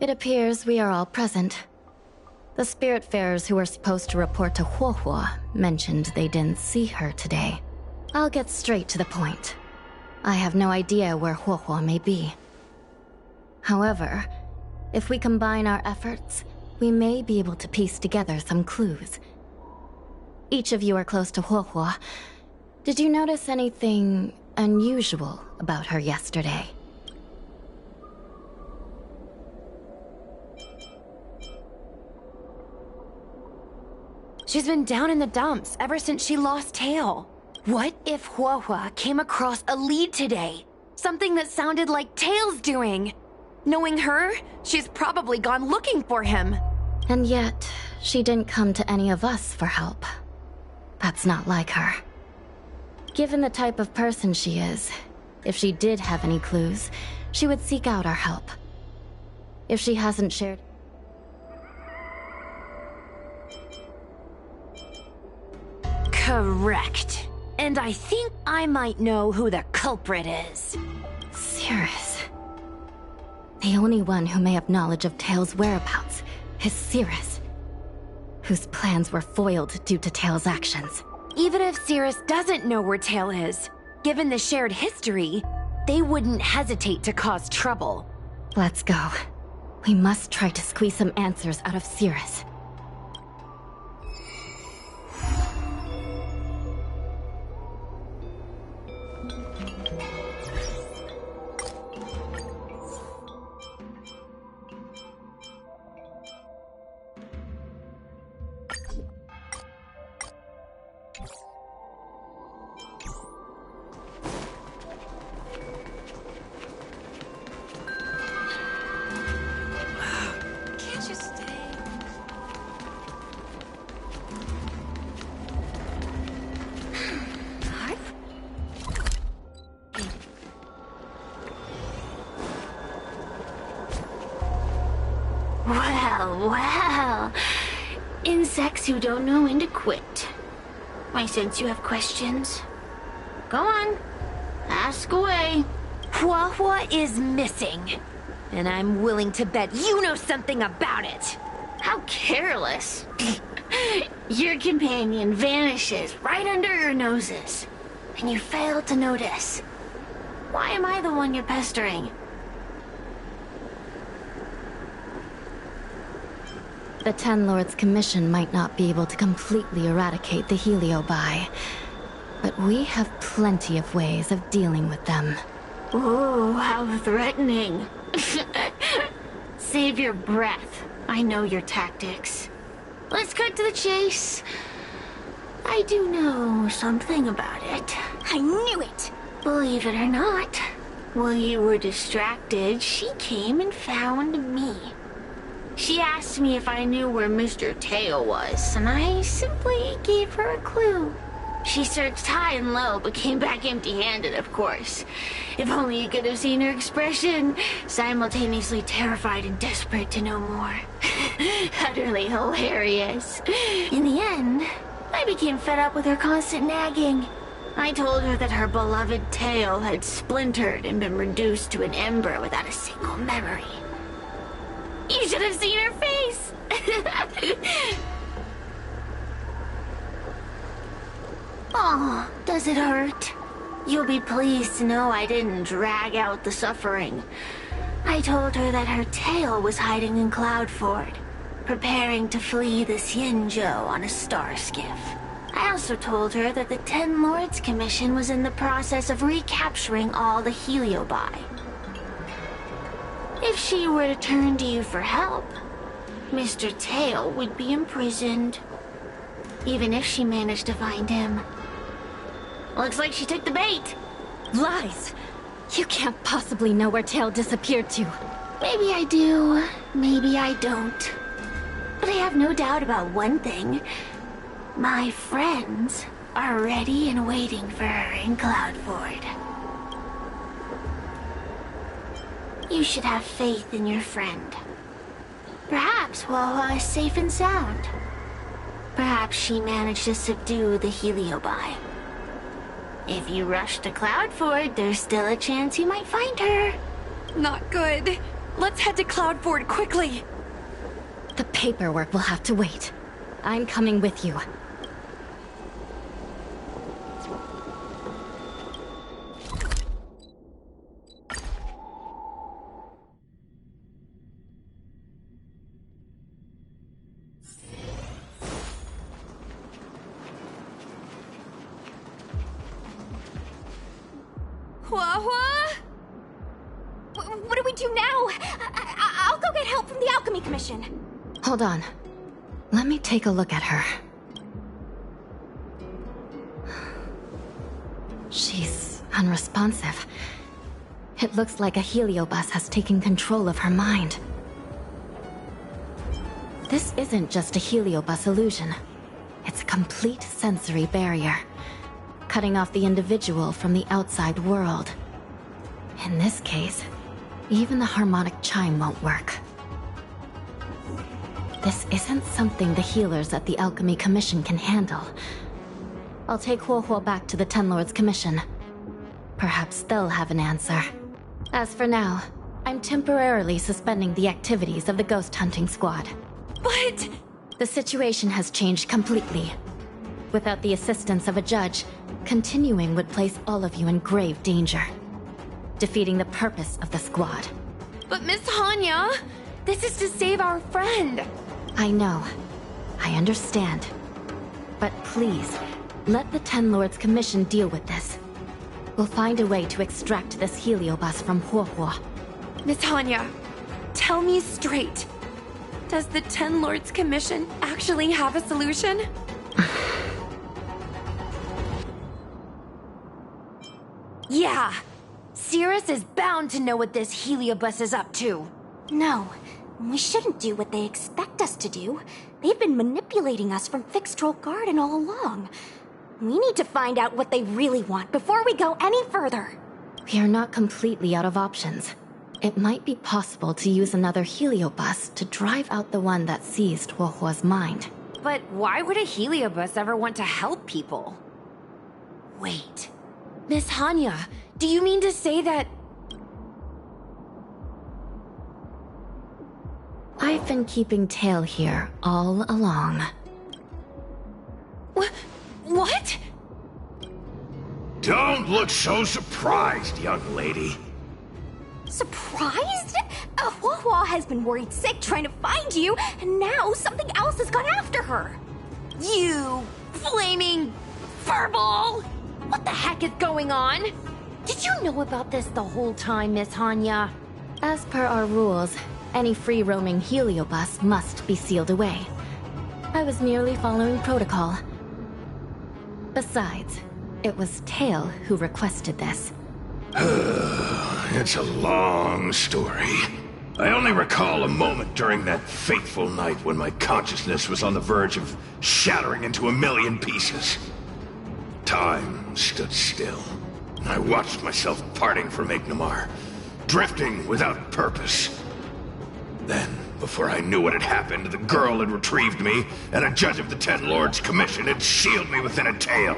It appears we are all present. The Spiritfarers who were supposed to report to Huohuo mentioned they didn't see her today. I'll get straight to the point. I have no idea where Huohuo may be. However, if we combine our efforts, we may be able to piece together some clues. Each of you are close to Huohuo. Did you notice anything unusual about her yesterday? She's been down in the dumps ever since she lost Tail. What if Huohuo came across a lead today? Something that sounded like Tail's doing. Knowing her, she's probably gone looking for him. And yet, she didn't come to any of us for help. That's not like her. Given the type of person she is, if she did have any clues, she would seek out our help. If she hasn't shared... Correct. And I think I might know who the culprit is. Cirrus. The only one who may have knowledge of Tail's whereabouts is Cirrus, whose plans were foiled due to Tail's actions. Even if Cirrus doesn't know where Tail is, given the shared history, they wouldn't hesitate to cause trouble. Let's go. We must try to squeeze some answers out of Cirrus. Well, insects who don't know when to quit. I sense you have questions. Go on, ask away. Huahua is missing, and I'm willing to bet you know something about it. How careless. Your companion vanishes right under your noses, and you fail to notice. Why am I the one you're pestering? The Ten Lords Commission might not be able to completely eradicate the Heliobi, but we have plenty of ways of dealing with them. Ooh, how threatening. Save your breath. I know your tactics. Let's cut to the chase. I do know something about it. I knew it! Believe it or not, while you were distracted, she came and found me. She asked me if I knew where Mr. Teo was, and I simply gave her a clue. She searched high and low, but came back empty-handed, of course. If only you could have seen her expression, simultaneously terrified and desperate to know more. Utterly hilarious. In the end, I became fed up with her constant nagging. I told her that her beloved Teo had splintered and been reduced to an ember without a single memory. You should have seen her face! Oh, does it hurt? You'll be pleased to know I didn't drag out the suffering. I told her that her tail was hiding in Cloudford, preparing to flee the Xianzhou on a star skiff. I also told her that the Ten Lords Commission was in the process of recapturing all the Heliobi. If she were to turn to you for help, Mr. Teo would be imprisoned. Even if she managed to find him. Looks like she took the bait. Lies! You can't possibly know where Tail disappeared to. Maybe I do, maybe I don't. But I have no doubt about one thing. My friends are ready and waiting for her in Cloudford. You should have faith in your friend. Perhaps Huahua is safe and sound. Perhaps she managed to subdue the Heliobi. If you rush to Cloudford, there's still a chance you might find her. Not good. Let's head to Cloudford quickly. The paperwork will have to wait. I'm coming with you. Huahua? What do we do now? I'll go get help from the Alchemy Commission. Hold on. Let me take a look at her. She's unresponsive. It looks like a heliobus has taken control of her mind. This isn't just a heliobus illusion. It's a complete sensory barrier, cutting off the individual from the outside world. In this case, even the harmonic chime won't work. This isn't something the healers at the Alchemy Commission can handle. I'll take Huahua back to the Ten Lords Commission. Perhaps they'll have an answer. As for now, I'm temporarily suspending the activities of the ghost hunting squad. But... The situation has changed completely. Without the assistance of a judge, continuing would place all of you in grave danger, defeating the purpose of the squad. But Miss Hanya, this is to save our friend. I know. I understand. But please, let the Ten Lords Commission deal with this. We'll find a way to extract this heliobus from Huahua. Miss Hanya, tell me straight. Does the Ten Lords Commission actually have a solution? Yeah. Cirrus is bound to know what this heliobus is up to. No, we shouldn't do what they expect us to do. They've been manipulating us from Fixed Troll Garden all along. We need to find out what they really want before we go any further. We are not completely out of options. it might be possible to use another heliobus to drive out the one that seized Huohuo's mind. But why would a heliobus ever want to help people? Wait. Miss Hanya, do you mean to say that... I've been keeping tail here all along. What? Don't look so surprised, young lady. Surprised? Huohuo has been worried sick trying to find you, and now something else has gone after her. You flaming furball! What the heck is going on? Did you know about this the whole time, Miss Hanya? As per our rules, any free-roaming heliobus must be sealed away. I was merely following protocol. Besides, it was Tail who requested this. It's a long story. I only recall a moment during that fateful night when my consciousness was on the verge of shattering into a million pieces. Time stood still. I watched myself parting from Ignimar, drifting without purpose. Then, before I knew what had happened, the girl had retrieved me, and a judge of the Ten Lords Commission had sealed me within a tail.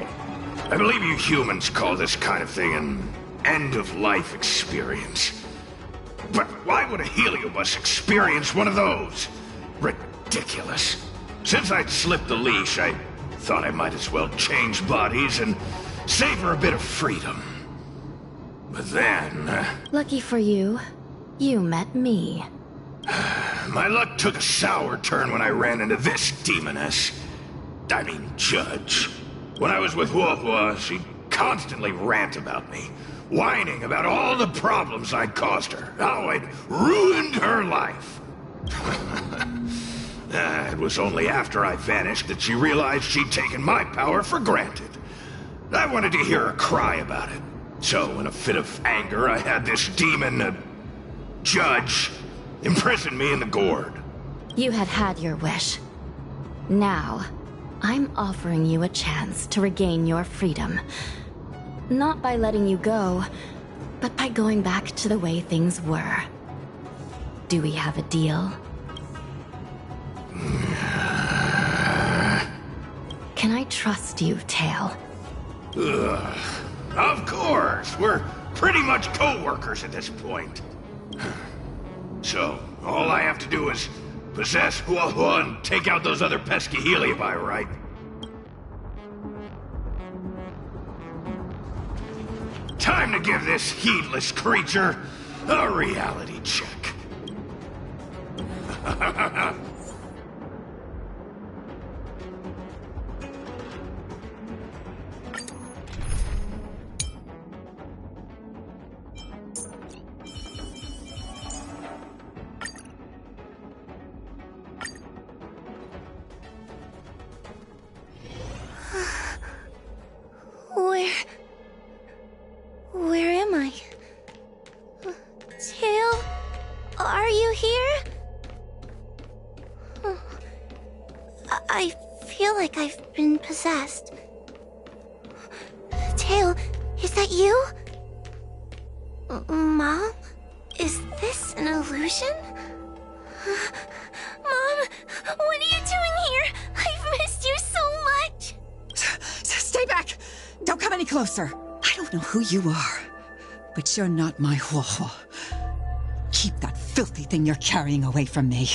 I believe you humans call this kind of thing an end-of-life experience. But why would a heliobus experience one of those? Ridiculous. Since I'd slipped the leash, I thought I might as well change bodies and savor a bit of freedom. But then... Lucky for you, you met me. My luck took a sour turn when I ran into this demoness. I mean, judge. When I was with Huohuo, she'd constantly rant about me, whining about all the problems I'd caused her, how I'd ruined her life. It was only after I vanished that she realized she'd taken my power for granted. I wanted to hear her cry about it. So, in a fit of anger, I had this demon, judge, imprison me in the gourd. You had had your wish. Now, I'm offering you a chance to regain your freedom. Not by letting you go, but by going back to the way things were. Do we have a deal? Can I trust you, Tail? Ugh. Of course! We're pretty much co-workers at this point. So, all I have to do is possess Huohuo and take out those other pesky Heliobi, right? Time to give this heedless creature a reality check. Where am I? Tail? Are you here? I feel like I've been possessed. Tail, is that you? Mom? Is this an illusion? Mom, what are you doing here? I've missed you so much! Stay back! Don't come any closer! I don't know who you are, but you're not my Huohuo. Keep that filthy thing you're carrying away from me.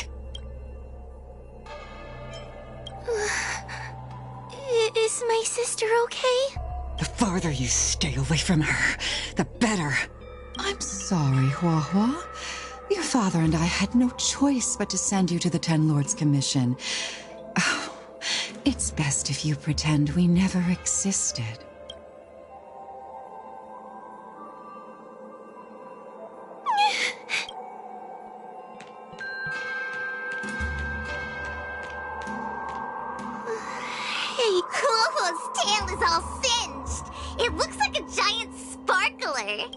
Is my sister okay? The farther you stay away from her, the better. I'm sorry, Huohuo. Your father and I had no choice but to send you to the Ten Lords Commission. Oh, it's best if you pretend we never existed. Huohuo's tail is all singed. It looks like a giant sparkler.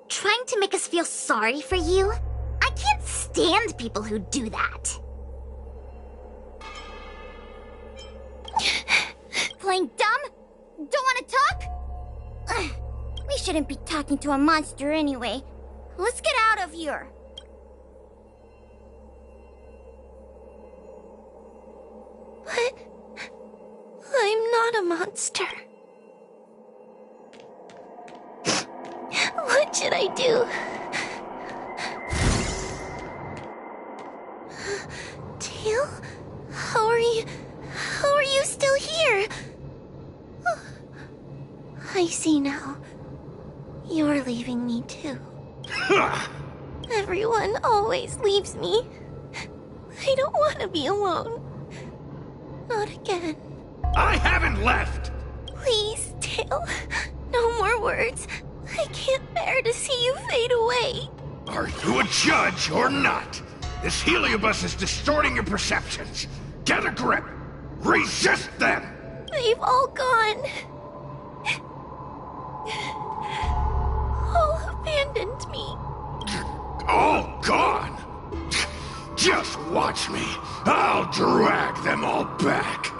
Trying to make us feel sorry for you? I can't stand people who do that. Playing dumb? Don't want to talk? We shouldn't be talking to a monster anyway. Let's get out of here. But I'm not a monster. What should I do? Tail? How are you still here? I see now. You're leaving me too. Everyone always leaves me. I don't want to be alone. Not again. I haven't left! Please, Tail. No more words. I can't bear to see you fade away. Are you a judge or not? This heliobus is distorting your perceptions. Get a grip. Resist them! They've all gone. All abandoned me. All gone? Just watch me. I'll drag them all back.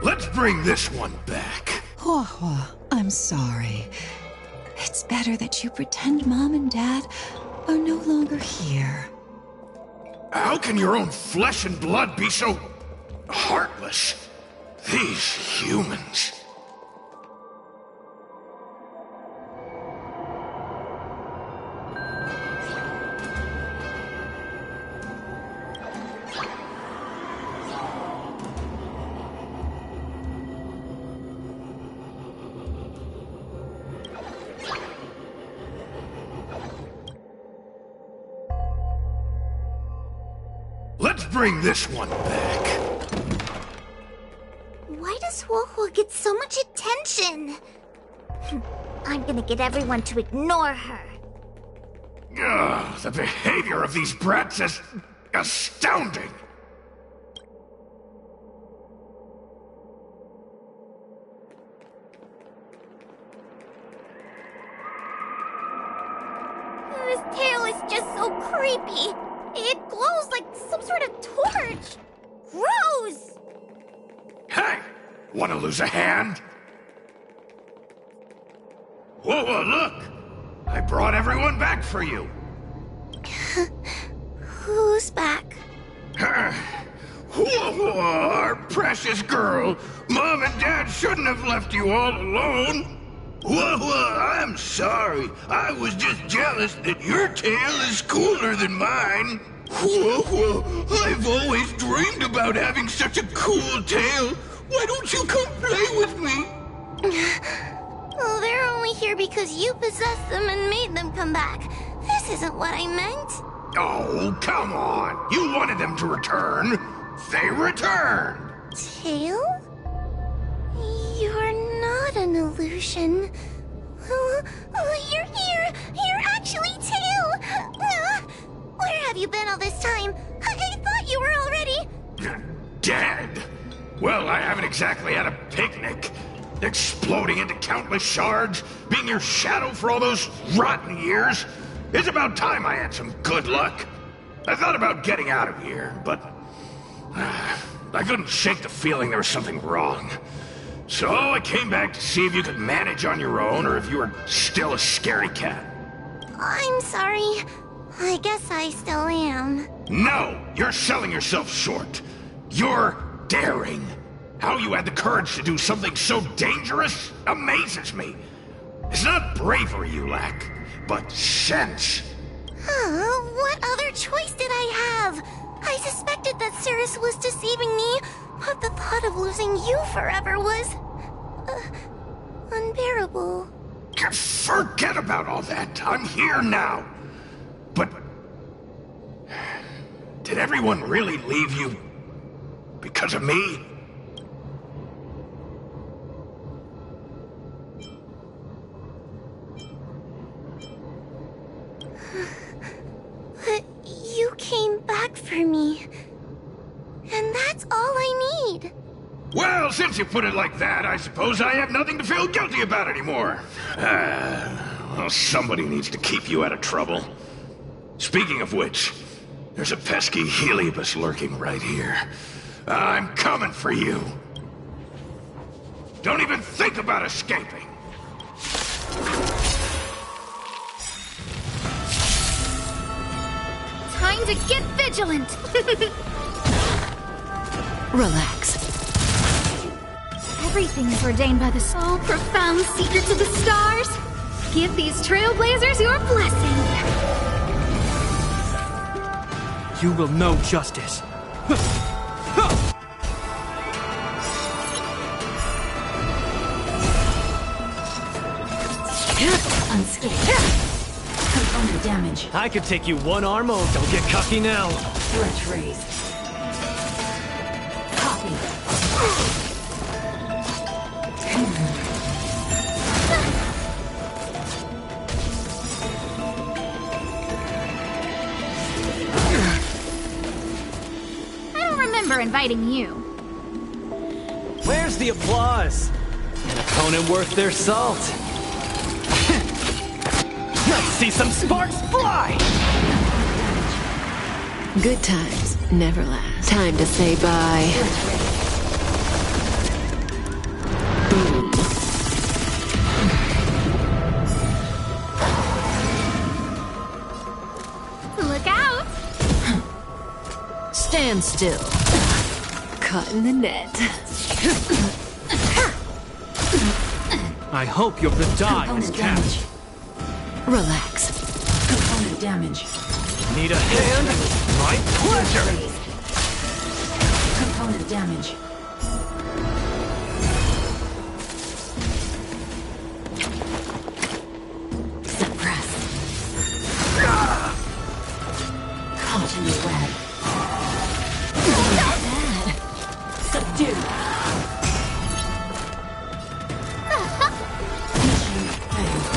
Let's bring this one back. Huahua, I'm sorry. It's better that you pretend Mom and Dad are no longer here. How can your own flesh and blood be so heartless? These humans. Let's bring this one back. Why does Huahua get so much attention? I'm gonna get everyone to ignore her. Ugh, the behavior of these brats is astounding. This tail is just so creepy. It glows like some sort of torch. Gross! Hey, want to lose a hand? Whoa, look! I brought everyone back for you. Who's back? Whoa, our precious girl. Mom and Dad shouldn't have left you all alone. Whoa, I'm sorry. I was just jealous that your tail is cooler than mine. Whoa, I've always dreamed about having such a cool tail. Why don't you come play with me? Oh, they're only here because you possessed them and made them come back. This isn't what I meant. Oh, come on. You wanted them to return. They returned. Tail? You're not an illusion. You're here. You're actually Tail. Where have you been all this time? I thought you were already... Dead? Well, I haven't exactly had a picnic. Exploding into countless shards, being your shadow for all those rotten years. It's about time I had some good luck. I thought about getting out of here, but... I couldn't shake the feeling there was something wrong. So I came back to see if you could manage on your own, or if you were still a scaredy cat. I'm sorry. I guess I still am. No! You're selling yourself short. You're daring. How you had the courage to do something so dangerous amazes me. It's not bravery you lack, but sense. What other choice did I have? I suspected that Cirrus was deceiving me, but the thought of losing you forever was... unbearable. Forget about all that. I'm here now. But... did everyone really leave you because of me? But you came back for me. And that's all I need. Well, since you put it like that, I suppose I have nothing to feel guilty about anymore. Well, somebody needs to keep you out of trouble. Speaking of which, there's a pesky Heliobus lurking right here. I'm coming for you. Don't even think about escaping. Time to get vigilant! Relax. Everything is ordained by the soul, profound secrets of the stars. Give these trailblazers your blessing. You will know justice. Unscathed. Component damage. I could take you one arm, oh, don't get cocky now. Stretch raised. Copy. I don't remember inviting you. Where's the applause? An opponent worth their salt. Let's see some sparks fly! Good times never last. Time to say bye. Boom. Look out! Stand still. Caught in the net. I hope you're the die is catch. Relax. Component damage. Need a hand? My pleasure! Component damage. Suppress. Caught in the web. Not bad. Subdue. Mission failed.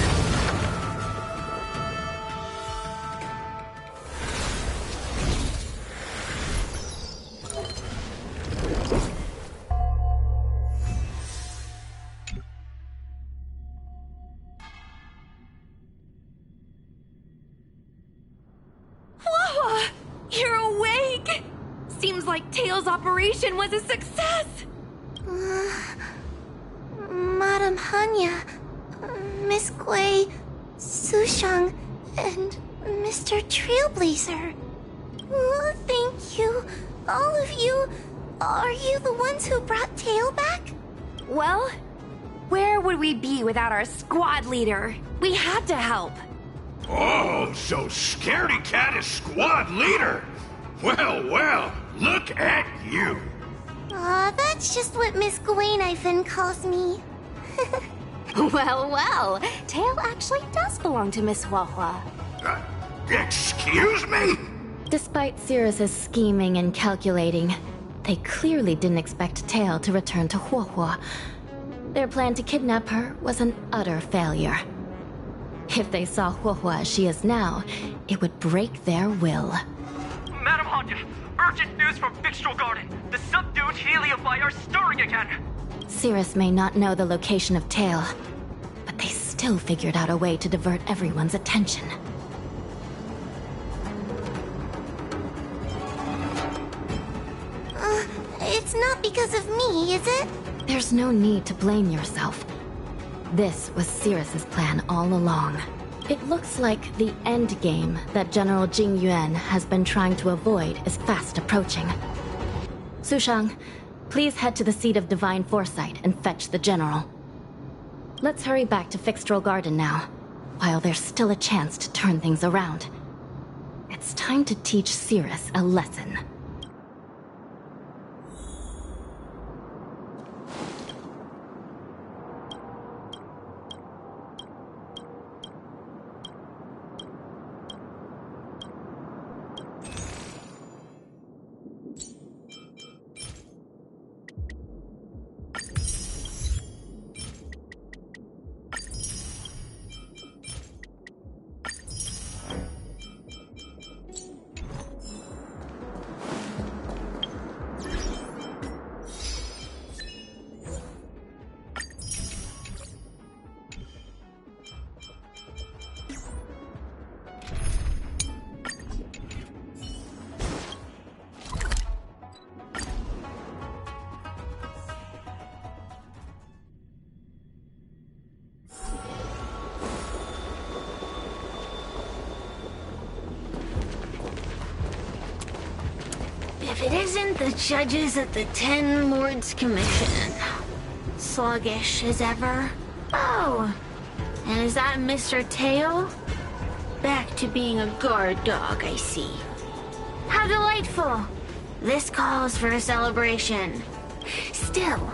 Wawa! You're awake! Seems like Tails' operation was a success! Madame Hanya, Miss Gui, Sushang, and Mr. Trailblazer. Oh, thank you. All of you. Are you the ones who brought Tail back? Well, where would we be without our squad leader? We had to help. Oh, so Scaredy Cat is squad leader. Well, well, look at you. Aw, that's just what Miss Gwainifin calls me. Well, well, Tail actually does belong to Miss Huahua. Excuse me? Despite Cirrus's scheming and calculating, they clearly didn't expect Tail to return to Huahua. Their plan to kidnap her was an utter failure. If they saw Huahua as she is now, it would break their will. Madam Hanya, urgent news from Victral Garden. The subdued Heliobi are stirring again. Cirrus may not know the location of Tail, but they still figured out a way to divert everyone's attention. It's not because of me, is it? There's no need to blame yourself. This was Cirrus's plan all along. It looks like the end game that General Jing Yuan has been trying to avoid is fast approaching. Sushang, please head to the seat of Divine Foresight and fetch the General. Let's hurry back to Fixtral Garden now, while there's still a chance to turn things around. It's time to teach Cirrus a lesson. If it isn't the judges at the Ten Lords Commission. Sluggish as ever. Oh, and is that Mr. Teo? Back to being a guard dog, I see. How delightful. This calls for a celebration. Still,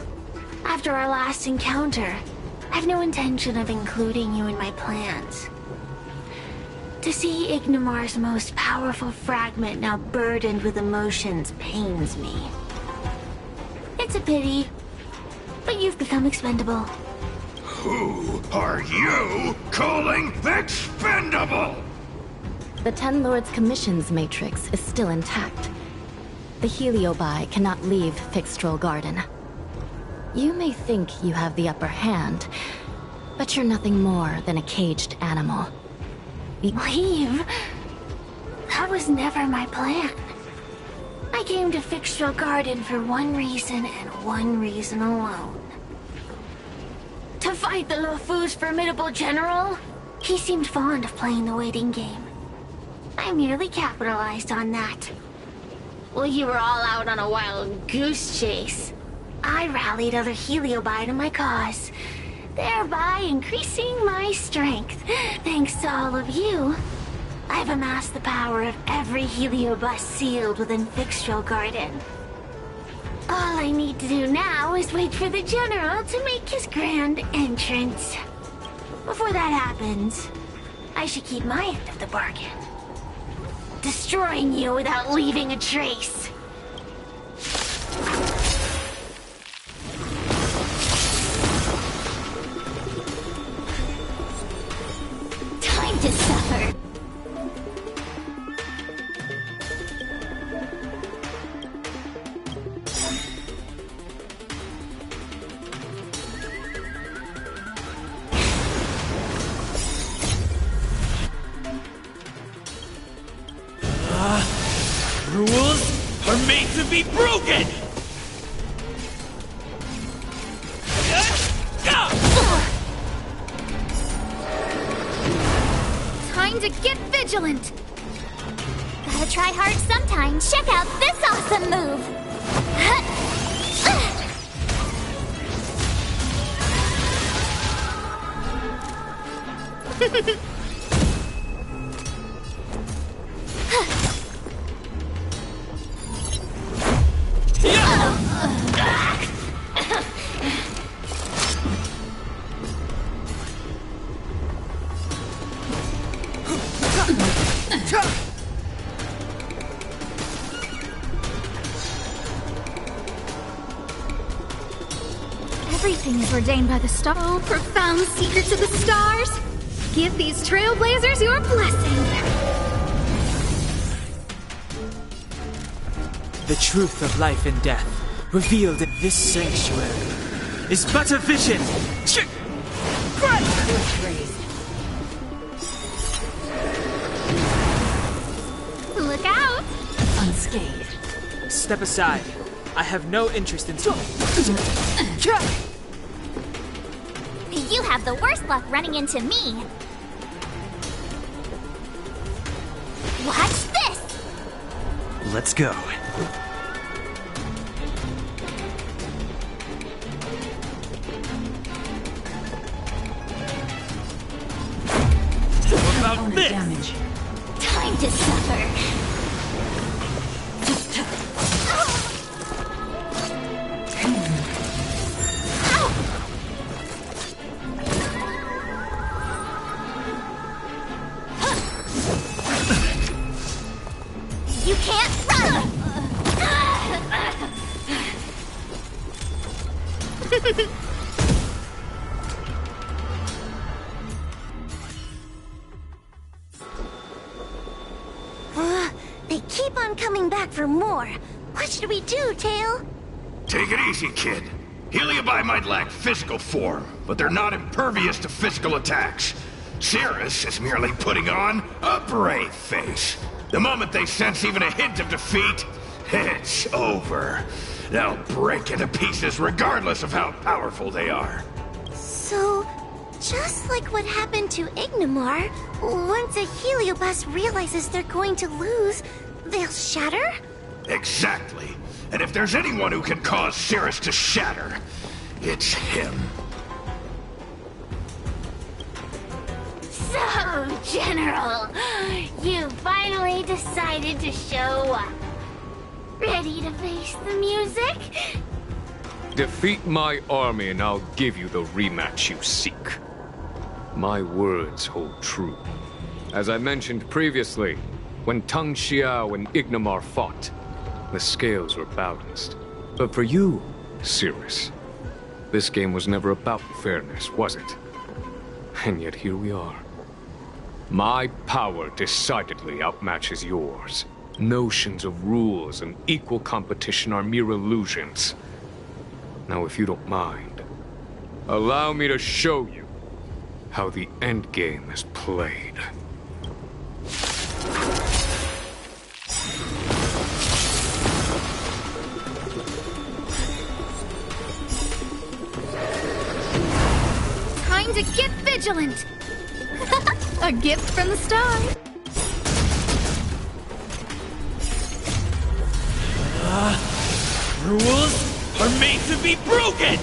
after our last encounter, I've no intention of including you in my plans. To see Ignimar's most powerful fragment now burdened with emotions pains me. It's a pity, but you've become expendable. Who are you calling expendable? The Ten Lords Commission's matrix is still intact. The Heliobi cannot leave Fixtrol Garden. You may think you have the upper hand, but you're nothing more than a caged animal. Leave? That was never my plan. I came to Fixtrol Garden for one reason and one reason alone. To fight the Luofu's formidable general? He seemed fond of playing the waiting game. I merely capitalized on that. While you were all out on a wild goose chase, I rallied other Heliobi to my cause, thereby increasing my strength. Thanks to all of you, I've amassed the power of every Heliobus sealed within Fixtrol Garden. All I need to do now is wait for the General to make his grand entrance. Before that happens, I should keep my end of the bargain. Destroying you without leaving a trace. Time to suffer. Rules are made to be broken! Time to get vigilant! Gotta try hard sometimes. Check out this awesome move! Everything is ordained by the star. Oh, profound secrets of the stars! Give these trailblazers your blessing! The truth of life and death, revealed in this sanctuary, is but a vision! Look out! Unscathed. Step aside. I have no interest in... You have the worst luck running into me. Watch this! Let's go. What about this? Damage. Time to suffer. You can't run! They keep on coming back for more. What should we do, Tail? Take it easy, kid. Heliobi might lack physical form, but they're not impervious to physical attacks. Cirrus is merely putting on a brave face. The moment they sense even a hint of defeat, it's over. They'll break into pieces regardless of how powerful they are. So, just like what happened to Ignimar, once a Heliobus realizes they're going to lose, they'll shatter? Exactly. And if there's anyone who can cause Cirrus to shatter, it's him. So, General, you finally decided to show up. Ready to face the music? Defeat my army and I'll give you the rematch you seek. My words hold true. As I mentioned previously, when Tang Xiao and Ignamar fought, the scales were balanced. But for you, Cirrus, this game was never about fairness, was it? And yet here we are. My power decidedly outmatches yours. Notions of rules and equal competition are mere illusions. Now, if you don't mind, allow me to show you how the endgame is played. Time to get vigilant! A gift from the star. Rules are made to be broken!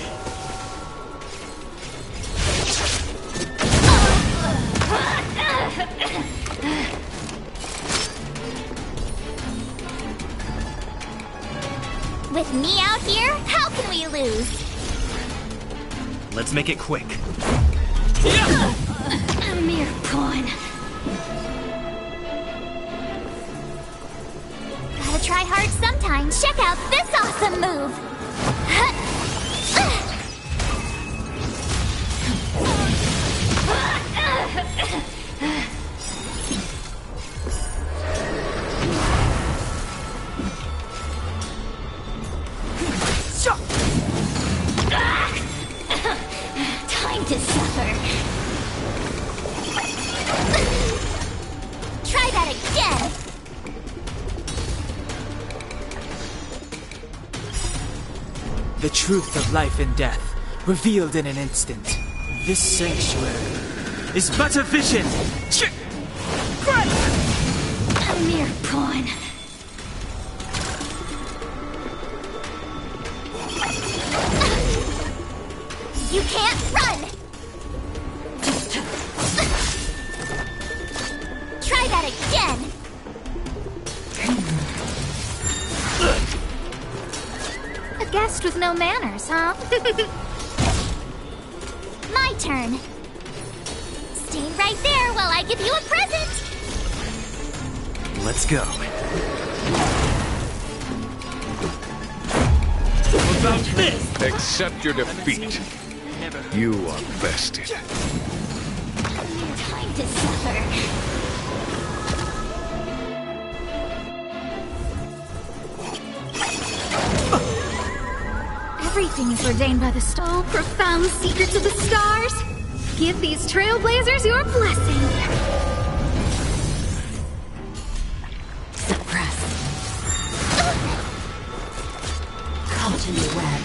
With me out here, how can we lose? Let's make it quick. A mere pawn. Gotta try hard sometimes. Check out this awesome move. Time to suffer. Try that again. The truth of life and death, revealed in an instant. This sanctuary is but a vision! A mere pawn. You can't run! Try that again! A guest with no manners, huh? My turn. Stay right there while I give you a present! Let's go. About this! Accept your defeat. You are bested. Time to suffer. Everything is ordained by the star. Profound secrets of the stars. Give these trailblazers your blessing. Suppress. Caught in the web.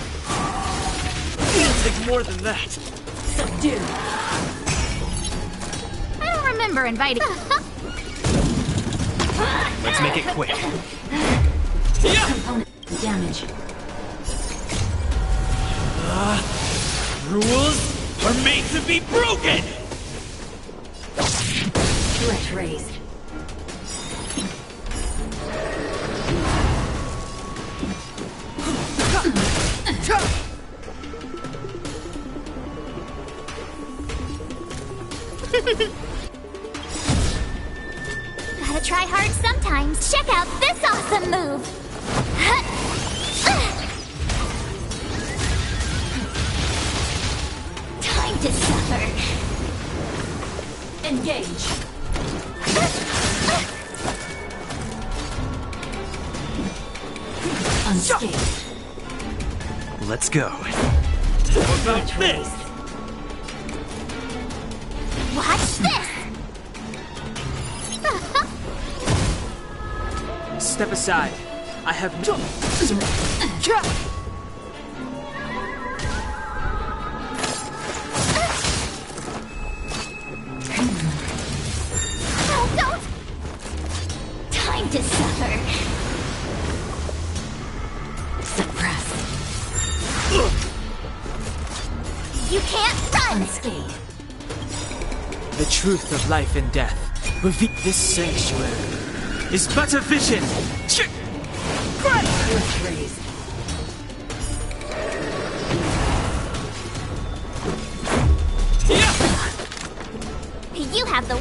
It'll take more than that. Subdue. I don't remember inviting. Let's make it quick. Component damage. Rules are made to be broken! Threat raised. Gotta try hard sometimes. Check out this awesome move. Time to suffer. Engage. Unscathed. Let's go. About this! Watch this. Step aside. I have no... No, don't. Time to suffer. You can't run! Unscathed. The truth of life and death. This sanctuary is but a vision! Earth raised. You have the...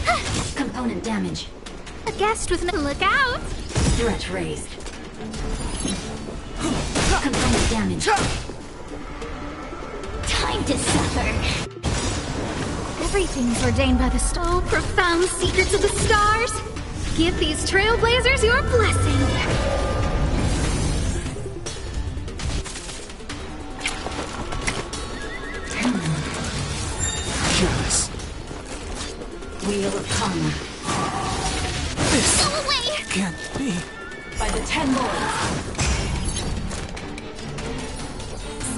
Component damage. A guest with no... Look out! Threat raised. Component damage. Time to suffer. Everything's ordained by the star. Profound secrets of the stars. Give these trailblazers your blessing. Careless. Wheel of Karma. This Go away! can't be. By the 10 Lords.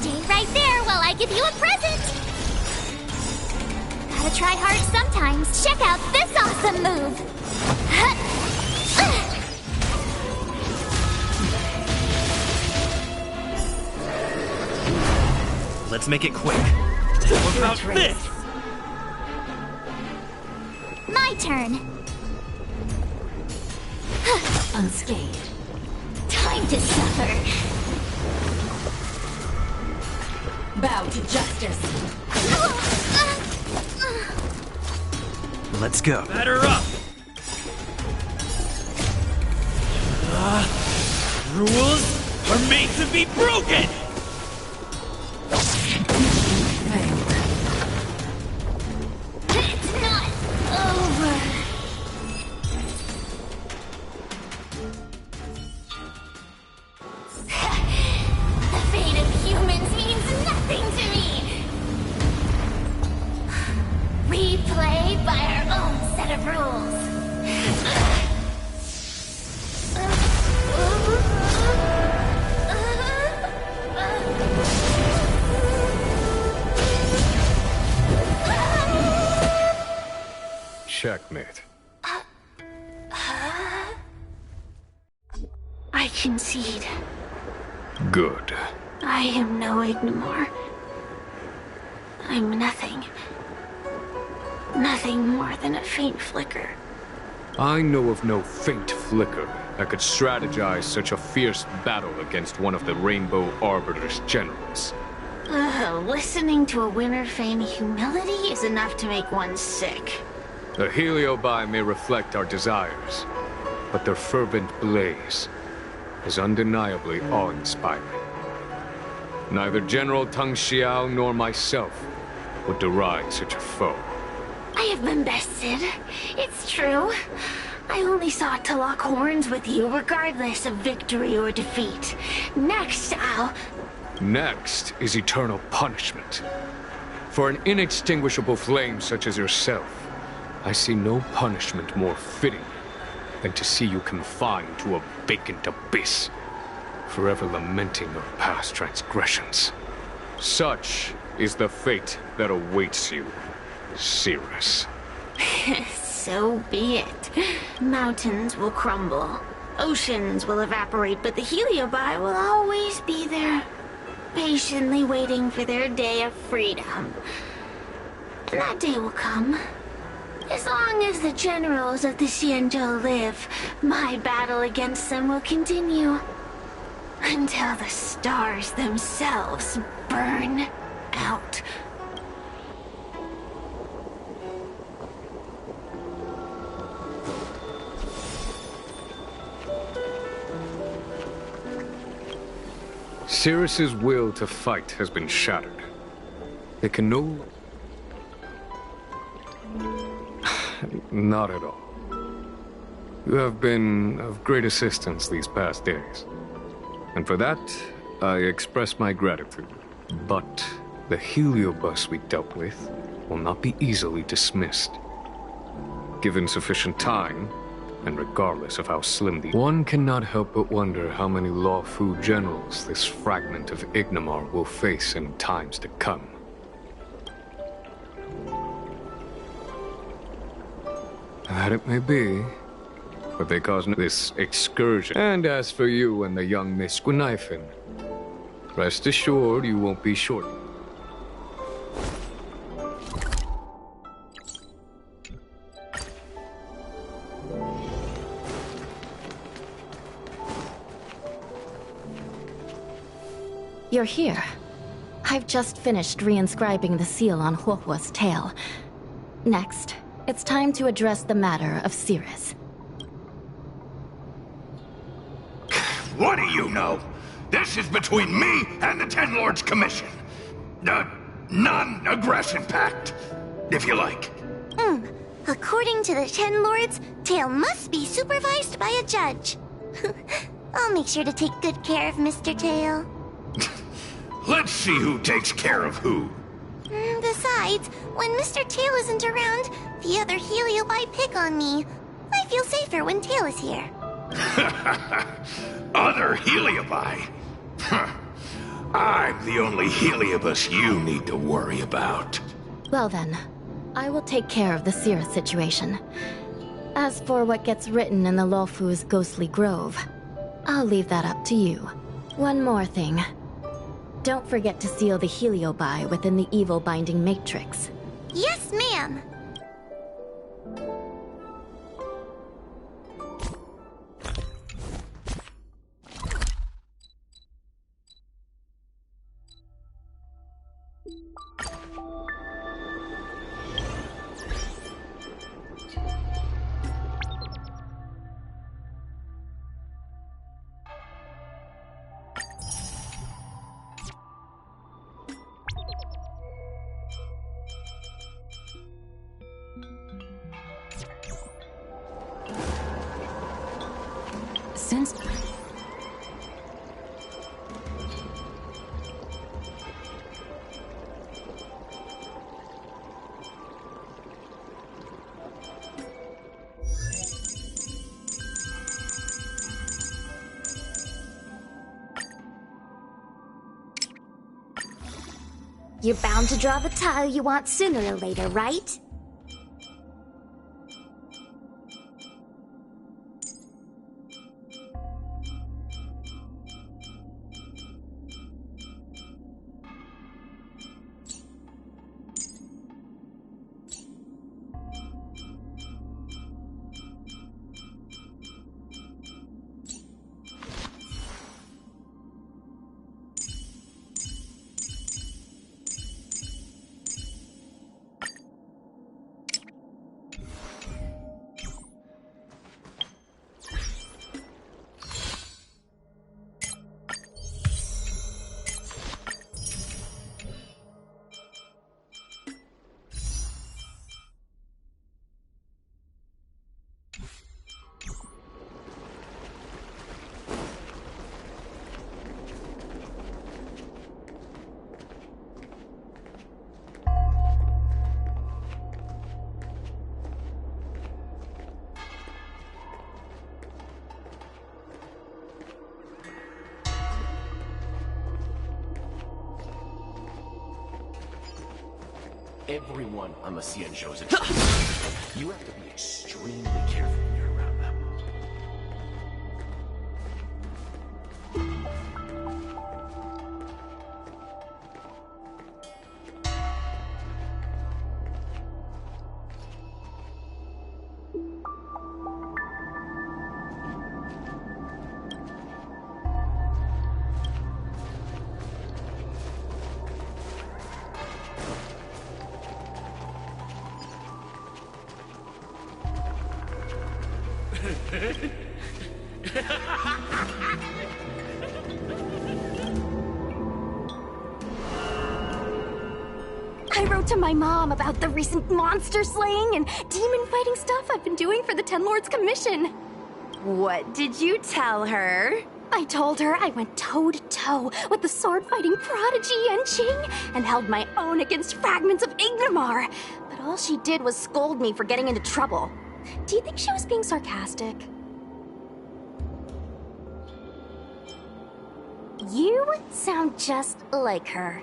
Stay right there while I give you a present. Gotta try hard sometimes. Check out this awesome move. Let's make it quick. How about this? My turn. Unscathed. Time to suffer. Bow to justice. Let's go. Batter up! Rules are made to be broken! It's not over. The fate of humans means nothing to me. We play by our own set of rules. Checkmate. I concede. Good. I am no Ignimor. I'm nothing. Nothing more than a faint flicker. I know of no faint flicker that could strategize such a fierce battle against one of the Rainbow Arbiter's generals. Listening to a winner feign humility is enough to make one sick. The Heliobi may reflect our desires, but their fervent blaze is undeniably awe-inspiring. Neither General Tang Xiao nor myself would deride such a foe. I have been bested. It's true. I only sought to lock horns with you regardless of victory or defeat. Next, Next is eternal punishment. For an inextinguishable flame such as yourself, I see no punishment more fitting than to see you confined to a vacant abyss, forever lamenting your past transgressions. Such is the fate that awaits you, Cirrus. So be it. Mountains will crumble. Oceans will evaporate, but the Heliobi will always be there, patiently waiting for their day of freedom. And that day will come. As long as the generals of the Xianzhou live, my battle against them will continue. Until the stars themselves burn out. Cirrus's will to fight has been shattered. They can no... Not at all. You have been of great assistance these past days. And for that, I express my gratitude. But the Heliobus we dealt with will not be easily dismissed. Given sufficient time, and regardless of how slim the... One cannot help but wonder how many Luofu generals this fragment of Ignimar will face in times to come. That it may be, but they caused this excursion. And as for you and the young Miss Guinaifen, Rest assured, you won't be short. You're here. I've just finished reinscribing the seal on Huohuo's tail. Next, it's time to address the matter of Cirrus. What do you know? This is between me and the Ten Lords Commission. A non-aggression pact, if you like. According to the Ten Lords, Tail must be supervised by a judge. I'll make sure to take good care of Mr. Tail. Let's see who takes care of who. Besides, when Mr. Tail isn't around, the other Heliobi pick on me. I feel safer when Tail is here. Other Heliobi? I'm the only Heliobus you need to worry about. Well then, I will take care of the Cirrus situation. As for what gets written in the Luofu's ghostly grove, I'll leave that up to you. One more thing. Don't forget to seal the Heliobi within the evil binding matrix. Yes, ma'am! Since... You're bound to draw the tile you want sooner or later, right? Everyone on the Xianzhou's you have to be extremely careful when you're around them. I wrote to my mom about the recent monster slaying and demon fighting stuff I've been doing for the Ten Lords Commission. What did you tell her? I told her I went toe-to-toe with the sword-fighting prodigy Yanqing and held my own against fragments of Ignimar. But all she did was scold me for getting into trouble. Do you think she was being sarcastic? You sound just like her.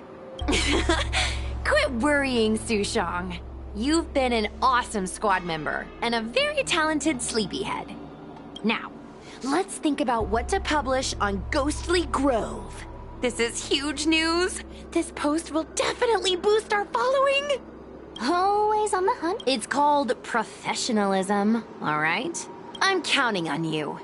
Quit worrying, Sushang. You've been an awesome squad member and a very talented sleepyhead. Now, let's think about what to publish on Ghostly Grove. This is huge news. This post will definitely boost our following. Always on the hunt. It's called professionalism, all right? I'm counting on you.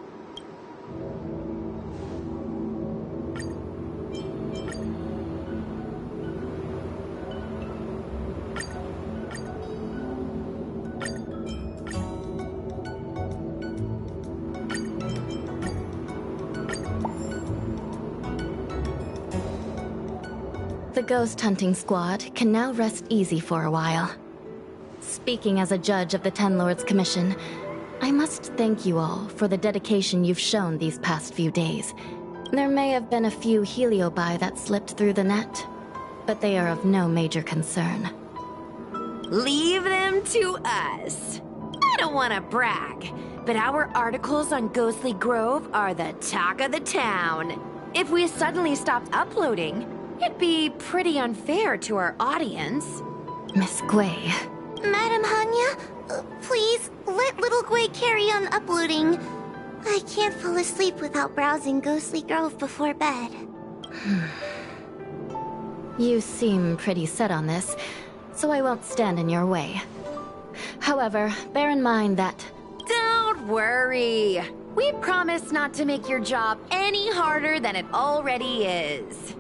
The ghost hunting squad can now rest easy for a while. Speaking as a judge of the Ten Lords Commission, I must thank you all for the dedication you've shown these past few days. There may have been a few heliobi that slipped through the net, but they are of no major concern. Leave them to us. I don't want to brag, but our articles on Ghostly Grove are the talk of the town. If we suddenly stopped uploading, it'd be pretty unfair to our audience. Miss Gui. Madam Hanya, please let little Gui carry on uploading. I can't fall asleep without browsing Ghostly Grove before bed. You seem pretty set on this, so I won't stand in your way. However, bear in mind that... Don't worry. We promise not to make your job any harder than it already is.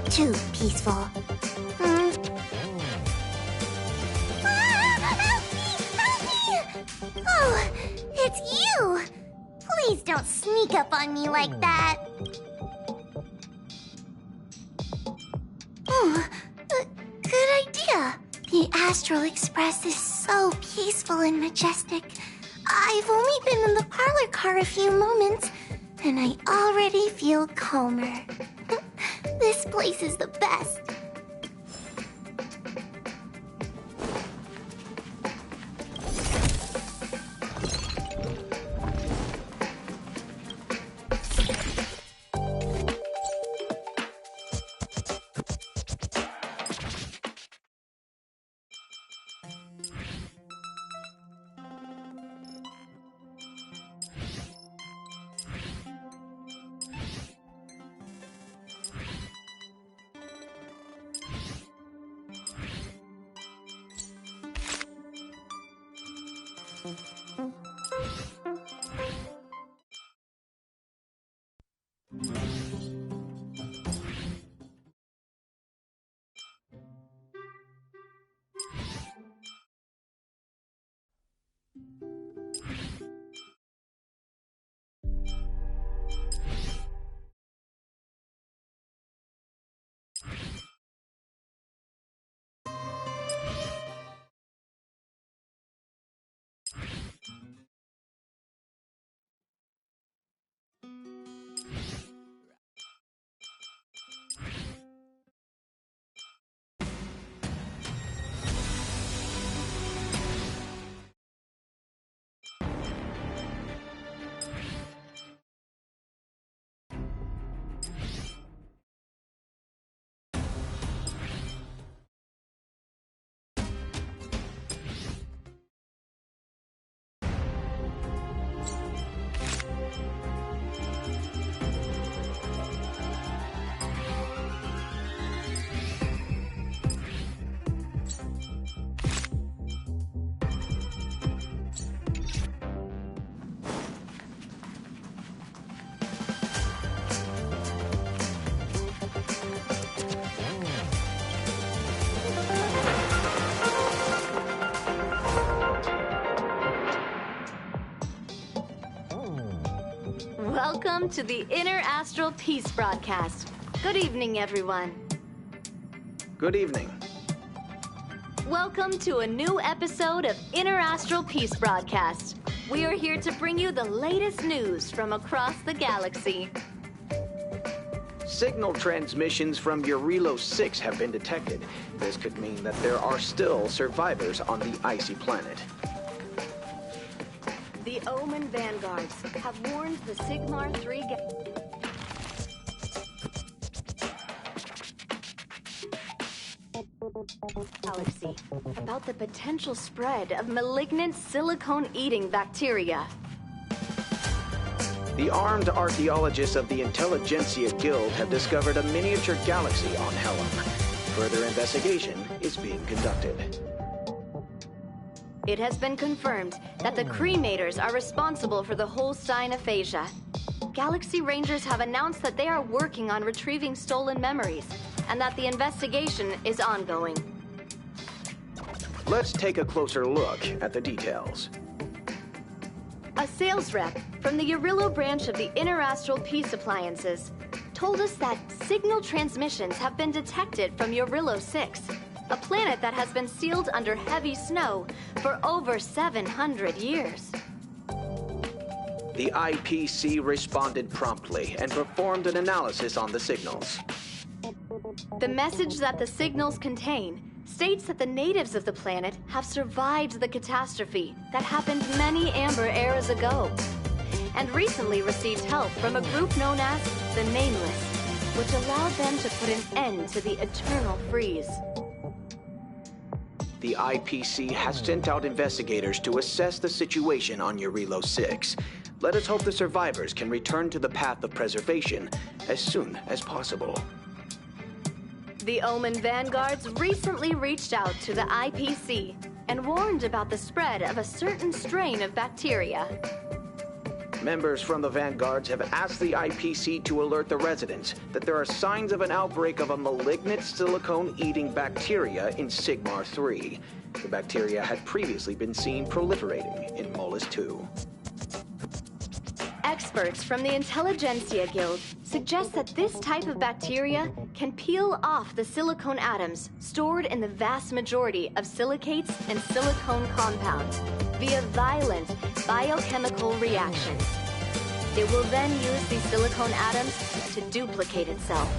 Too peaceful. Help me! Oh, it's you! Please don't sneak up on me like that. Oh, good idea. The Astral Express is so peaceful and majestic. I've only been in the parlor car a few moments, and I already feel calmer. This place is the best. Welcome to the Inner Astral Peace broadcast. Good evening, everyone. Good evening. Welcome to a new episode of Inner Astral Peace broadcast. We are here to bring you the latest news from across the galaxy. Signal transmissions from Eurilo 6 have been detected. This could mean that there are still survivors on the icy planet. The Omen Vanguards have warned the Sigmar 3 galaxy about the potential spread of malignant silicone-eating bacteria. The armed archaeologists of the Intelligentsia Guild have discovered a miniature galaxy on Helm. Further investigation is being conducted. It has been confirmed that the Cremators are responsible for the Holstein aphasia. Galaxy Rangers have announced that they are working on retrieving stolen memories, and that the investigation is ongoing. Let's take a closer look at the details. A sales rep from the Eurilo branch of the Inner Astral Peace Appliances told us that signal transmissions have been detected from Eurilo 6, a planet that has been sealed under heavy snow for over 700 years. The IPC responded promptly and performed an analysis on the signals. The message that the signals contain states that the natives of the planet have survived the catastrophe that happened many Amber eras ago, and recently received help from a group known as the Nameless, which allowed them to put an end to the eternal freeze. The IPC has sent out investigators to assess the situation on Eurilo 6. Let us hope the survivors can return to the path of preservation as soon as possible. The Omen Vanguards recently reached out to the IPC and warned about the spread of a certain strain of bacteria. Members from the Vanguards have asked the IPC to alert the residents that there are signs of an outbreak of a malignant silicone-eating bacteria in Sigmar 3. The bacteria had previously been seen proliferating in Molus 2. Experts from the Intelligentsia Guild suggest that this type of bacteria can peel off the silicone atoms stored in the vast majority of silicates and silicone compounds via violent biochemical reactions. It will then use these silicone atoms to duplicate itself.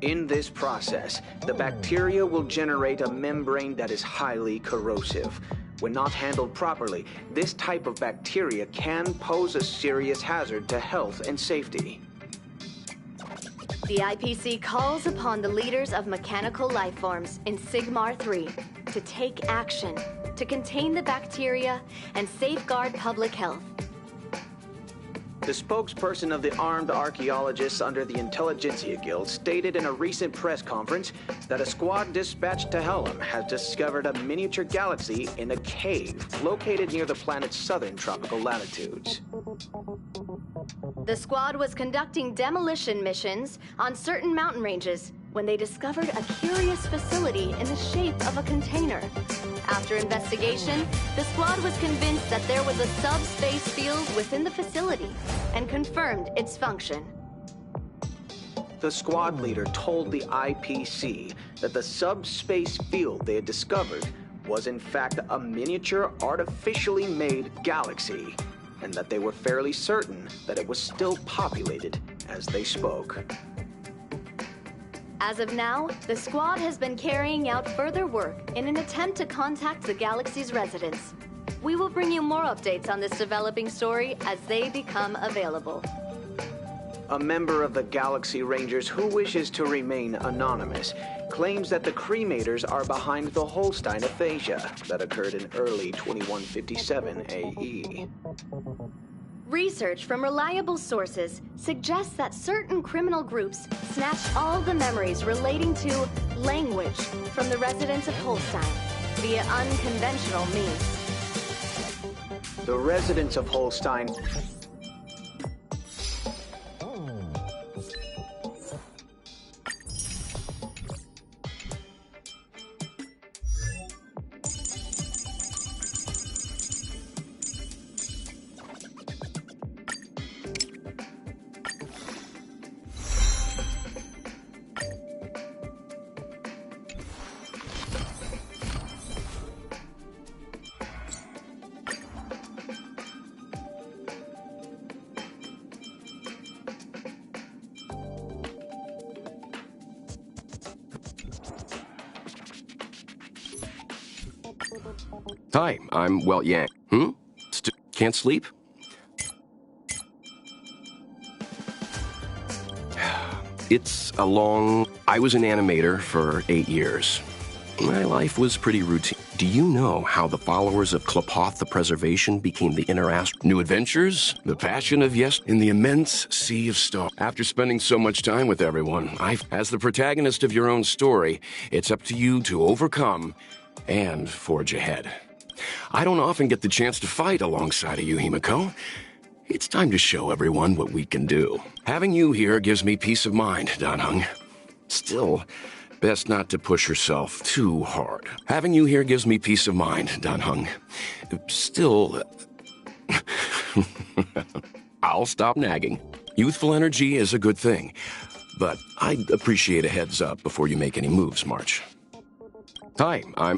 In this process, the bacteria will generate a membrane that is highly corrosive. When not handled properly, this type of bacteria can pose a serious hazard to health and safety. The IPC calls upon the leaders of mechanical lifeforms in Sigmar 3 to take action to contain the bacteria and safeguard public health. The spokesperson of the armed archaeologists under the Intelligentsia Guild stated in a recent press conference that a squad dispatched to Helm has discovered a miniature galaxy in a cave located near the planet's southern tropical latitudes. The squad was conducting demolition missions on certain mountain ranges when they discovered a curious facility in the shape of a container. After investigation, the squad was convinced that there was a subspace field within the facility and confirmed its function. The squad leader told the IPC that the subspace field they had discovered was in fact a miniature artificially made galaxy, and that they were fairly certain that it was still populated as they spoke. As of now, the squad has been carrying out further work in an attempt to contact the galaxy's residents. We will bring you more updates on this developing story as they become available. A member of the Galaxy Rangers who wishes to remain anonymous claims that the Cremators are behind the Holstein aphasia that occurred in early 2157 AE. Research from reliable sources suggests that certain criminal groups snatched all the memories relating to language from the residents of Holstein via unconventional means. The residents of Holstein Hi, I'm Yang. Can't sleep? It's a long... I was an animator for 8 years. My life was pretty routine. Do you know how the followers of Klapoth the Preservation became the Interastral New Adventures? The passion of in the immense sea of stars. After spending so much time with everyone, as the protagonist of your own story, it's up to you to overcome and forge ahead. I don't often get the chance to fight alongside of you, Himiko. It's time to show everyone what we can do. Having you here gives me peace of mind, Dan Heng. Still, best not to push yourself too hard. Having you here gives me peace of mind, Dan Heng. Still... I'll stop nagging. Youthful energy is a good thing, but I'd appreciate a heads up before you make any moves, March. Hi, I'm...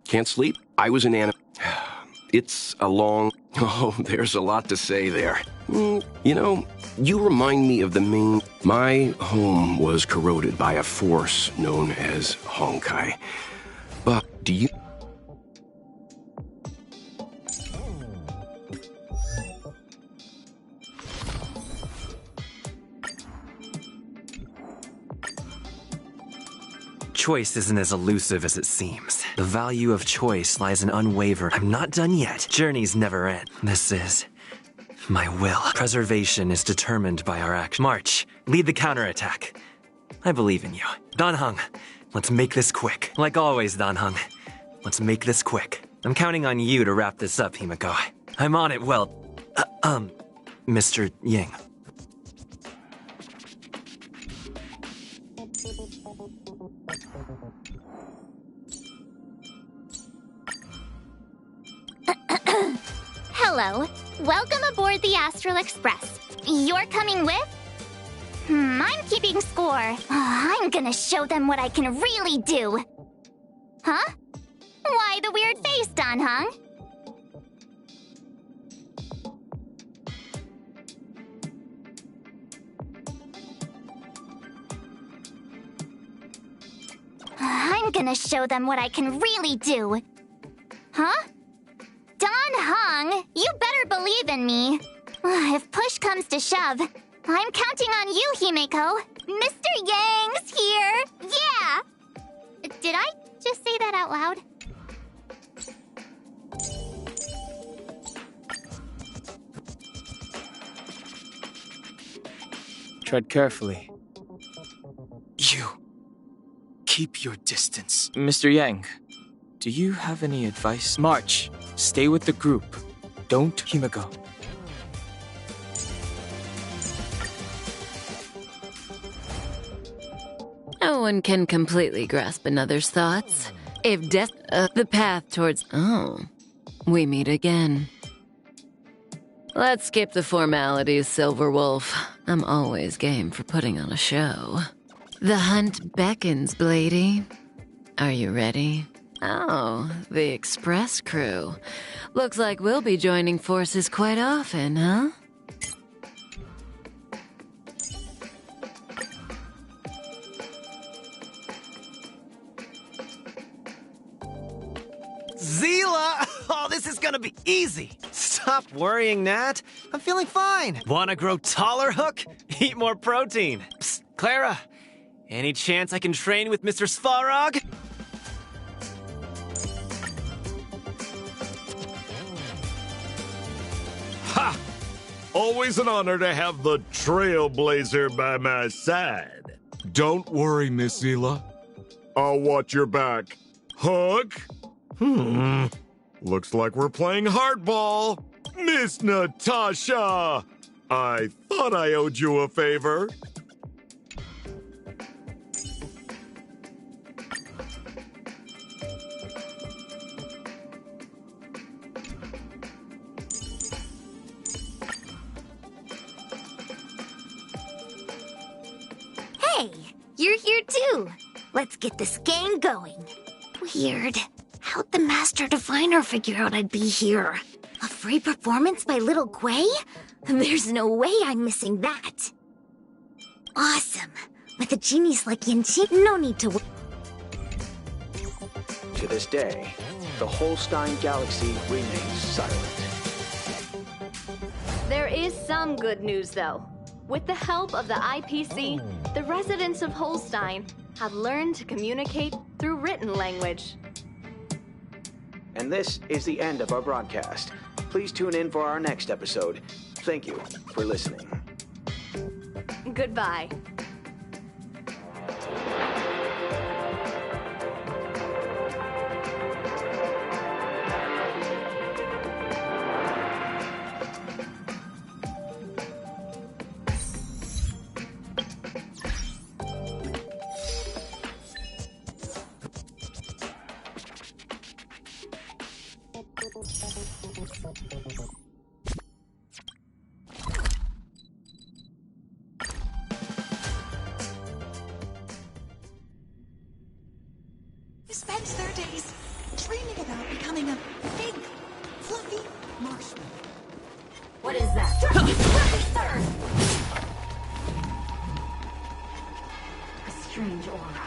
Can't sleep? I was an It's a long... Oh, there's a lot to say there. You know, you remind me of the main... My home was corroded by a force known as Honkai. But do you... Choice isn't as elusive as it seems. The value of choice lies in unwavering. I'm not done yet. Journeys never end. This is my will. Preservation is determined by our action. March, lead the counterattack. I believe in you. Dan Heng, let's make this quick. Like always, Dan Heng, let's make this quick. I'm counting on you to wrap this up, Himiko. I'm on it, Mr. Yang. Hello. Welcome aboard the Astral Express. You're coming with? I'm keeping score. I'm gonna show them what I can really do. Huh? Why the weird face, Dan Heng? I'm gonna show them what I can really do. Huh? Dan Heng, you better believe in me. If push comes to shove, I'm counting on you, Himiko. Mr. Yang's here! Yeah! Did I just say that out loud? Tread carefully. You. Keep your distance. Mr. Yang, do you have any advice? March, stay with the group. Don't, Himiko. No one can completely grasp another's thoughts. If the path towards... Oh, we meet again. Let's skip the formalities, Silverwolf. I'm always game for putting on a show. The hunt beckons, Blady. Are you ready? Oh, the Express crew. Looks like we'll be joining forces quite often, huh? Seele! Oh, this is gonna be easy. Stop worrying, Nat. I'm feeling fine. Wanna grow taller, Hook? Eat more protein. Psst, Clara, any chance I can train with Mr. Svarog? Ha! Always an honor to have the Trailblazer by my side. Don't worry, Miss Seele. I'll watch your back. Hook? Looks like we're playing hardball. Miss Natasha! I thought I owed you a favor. Hey, you're here too. Let's get this gang going. Weird. How'd the Master Diviner figure out I'd be here? A free performance by Little Gwei? There's no way I'm missing that. Awesome. With a genius like Yanqing, no need to... To this day, the Holstein Galaxy remains silent. There is some good news, though. With the help of the IPC, the residents of Holstein have learned to communicate through written language. And this is the end of our broadcast. Please tune in for our next episode. Thank you for listening. Goodbye. Who spends their days dreaming about becoming a big, fluffy marshmallow? What is that? A strange aura.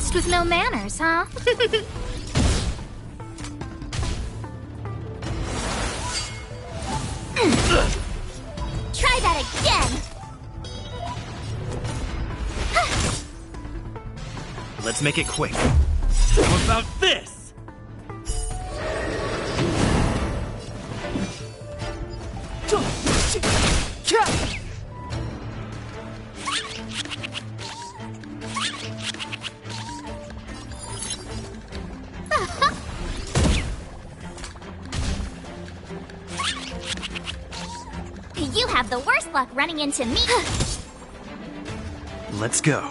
guest with no manners, huh? Try that again! Let's make it quick. How about this? You have the worst luck running into me. Let's go.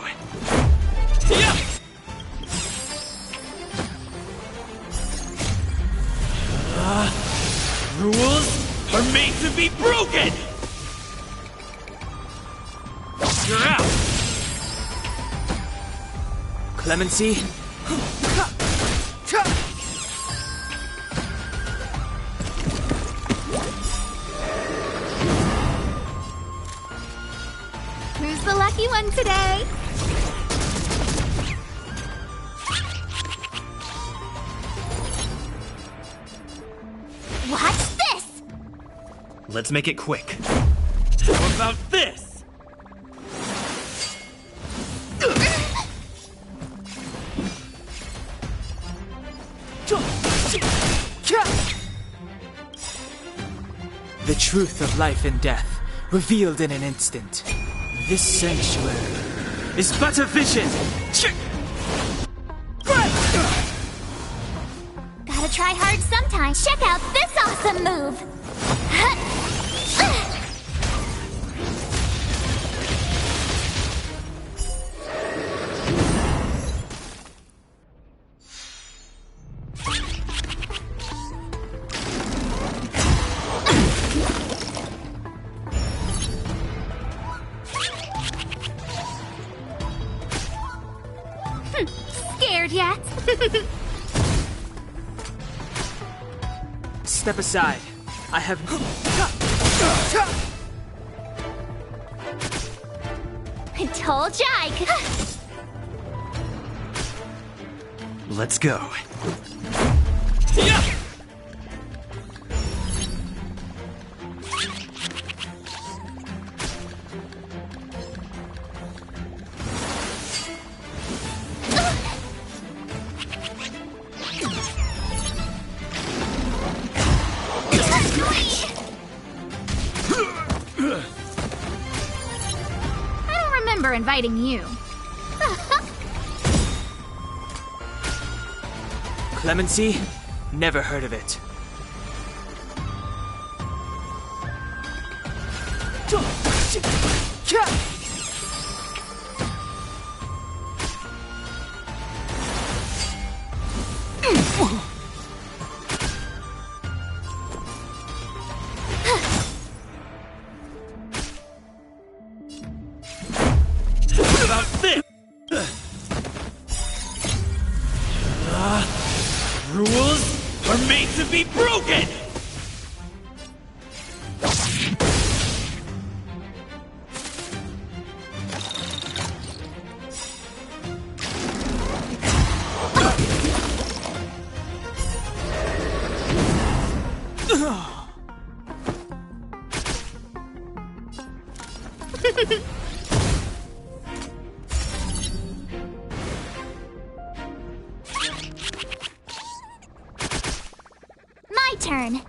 Rules are made to be broken! You're out! Clemency? Who's the lucky one today? Watch this! Let's make it quick. How about this? The truth of life and death, revealed in an instant. This sanctuary is but a vision! Gotta try hard sometimes. Check out this awesome move! Scared yet? Step aside. I have... I told ya I could... Let's go. I don't remember inviting you. Clemency? Never heard of it. What about this? Rules are made to be broken! My turn.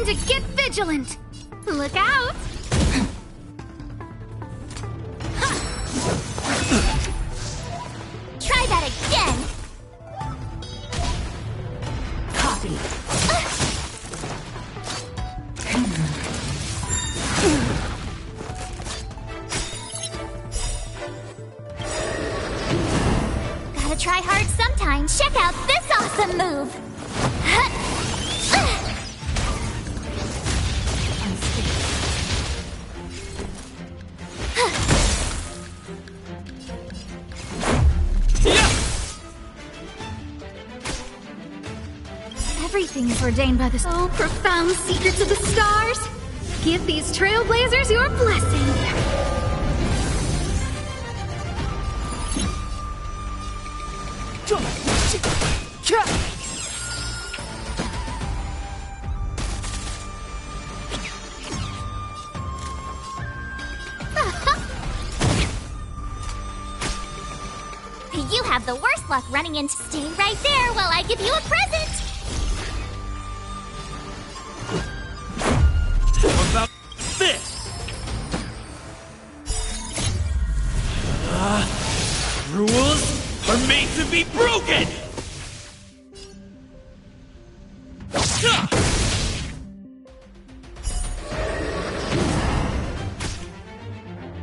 Time to get vigilant! Look out! Try that again! Copy. Gotta try hard sometimes. Check out this awesome move! Everything is ordained by the profound secrets of the stars. Give these trailblazers your blessing. You have the worst luck running into. Stay right there while I give you a present! What about this? Rules are made to be broken!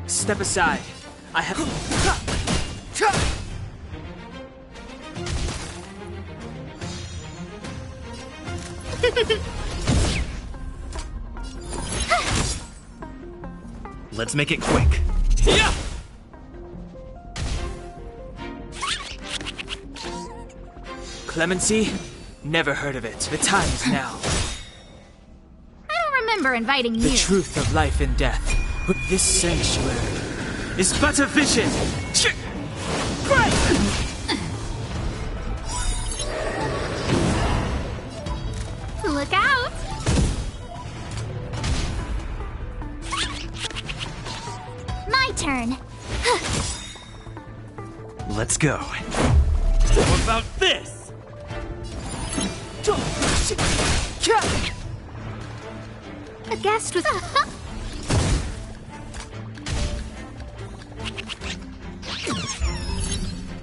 Step aside. I have... Let's make it quick. Yeah! Clemency? Never heard of it. The time is now. I don't remember inviting The you. truth of life and death. But this sanctuary is but a vision. Look out! My turn. Let's go. What about this? A guest was.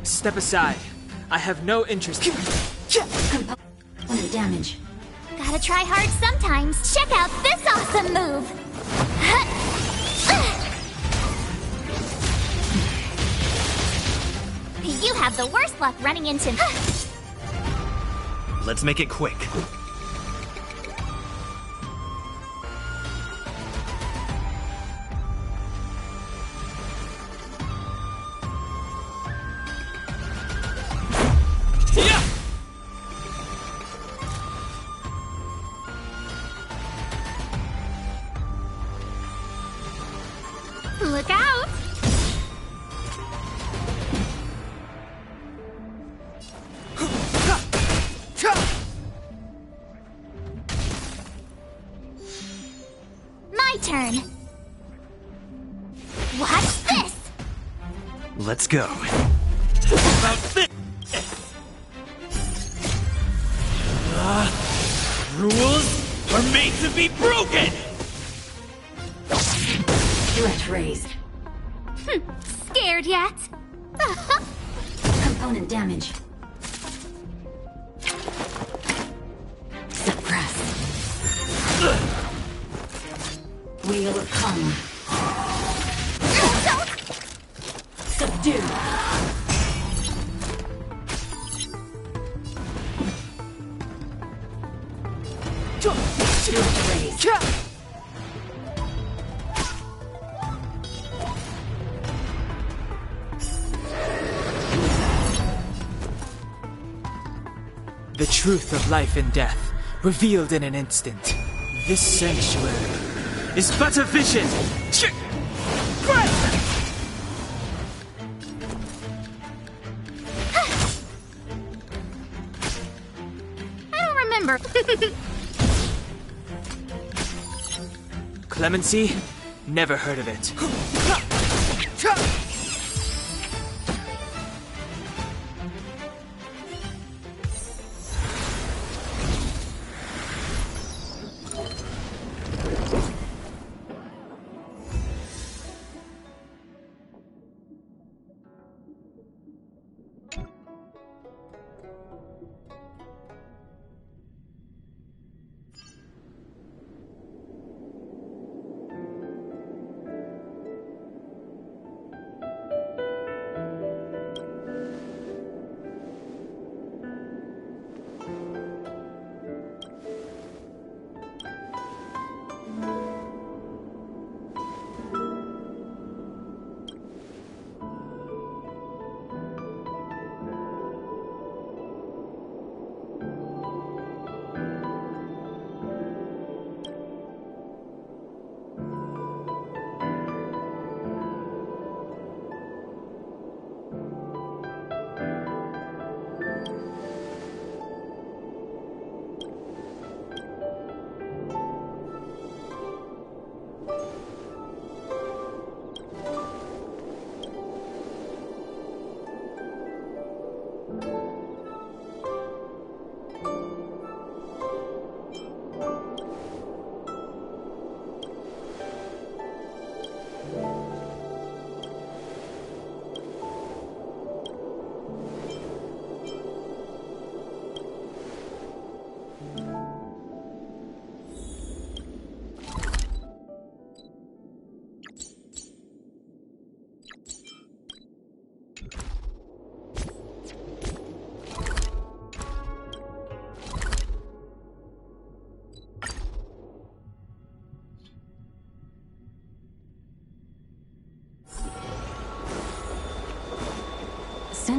Step aside. I have no interest. Component damage. Gotta try hard sometimes. Check out this awesome move! You have the worst luck running into. Let's make it quick. Look out! My turn. Watch this! Let's go. About this? Rules are made to be broken! Threat raised. Scared yet? Component damage. Suppress. Wheel of Karma. Subdue. Threat raised. The truth of life and death, revealed in an instant. This sanctuary is but a vision. I don't remember. Clemency? Never heard of it.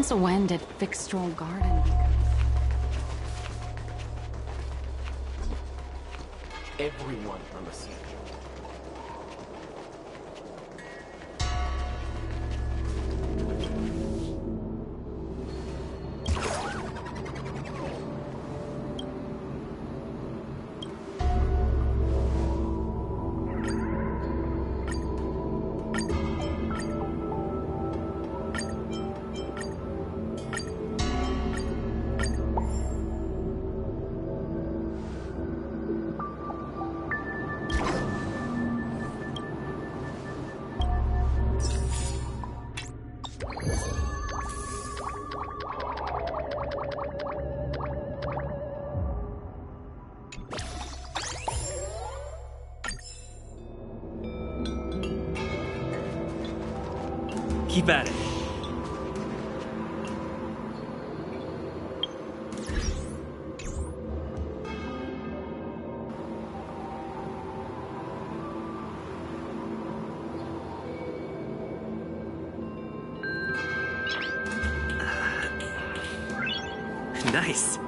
Since when did Fixstroll Garden become... Everyone on the scene. Keep at it. Nice.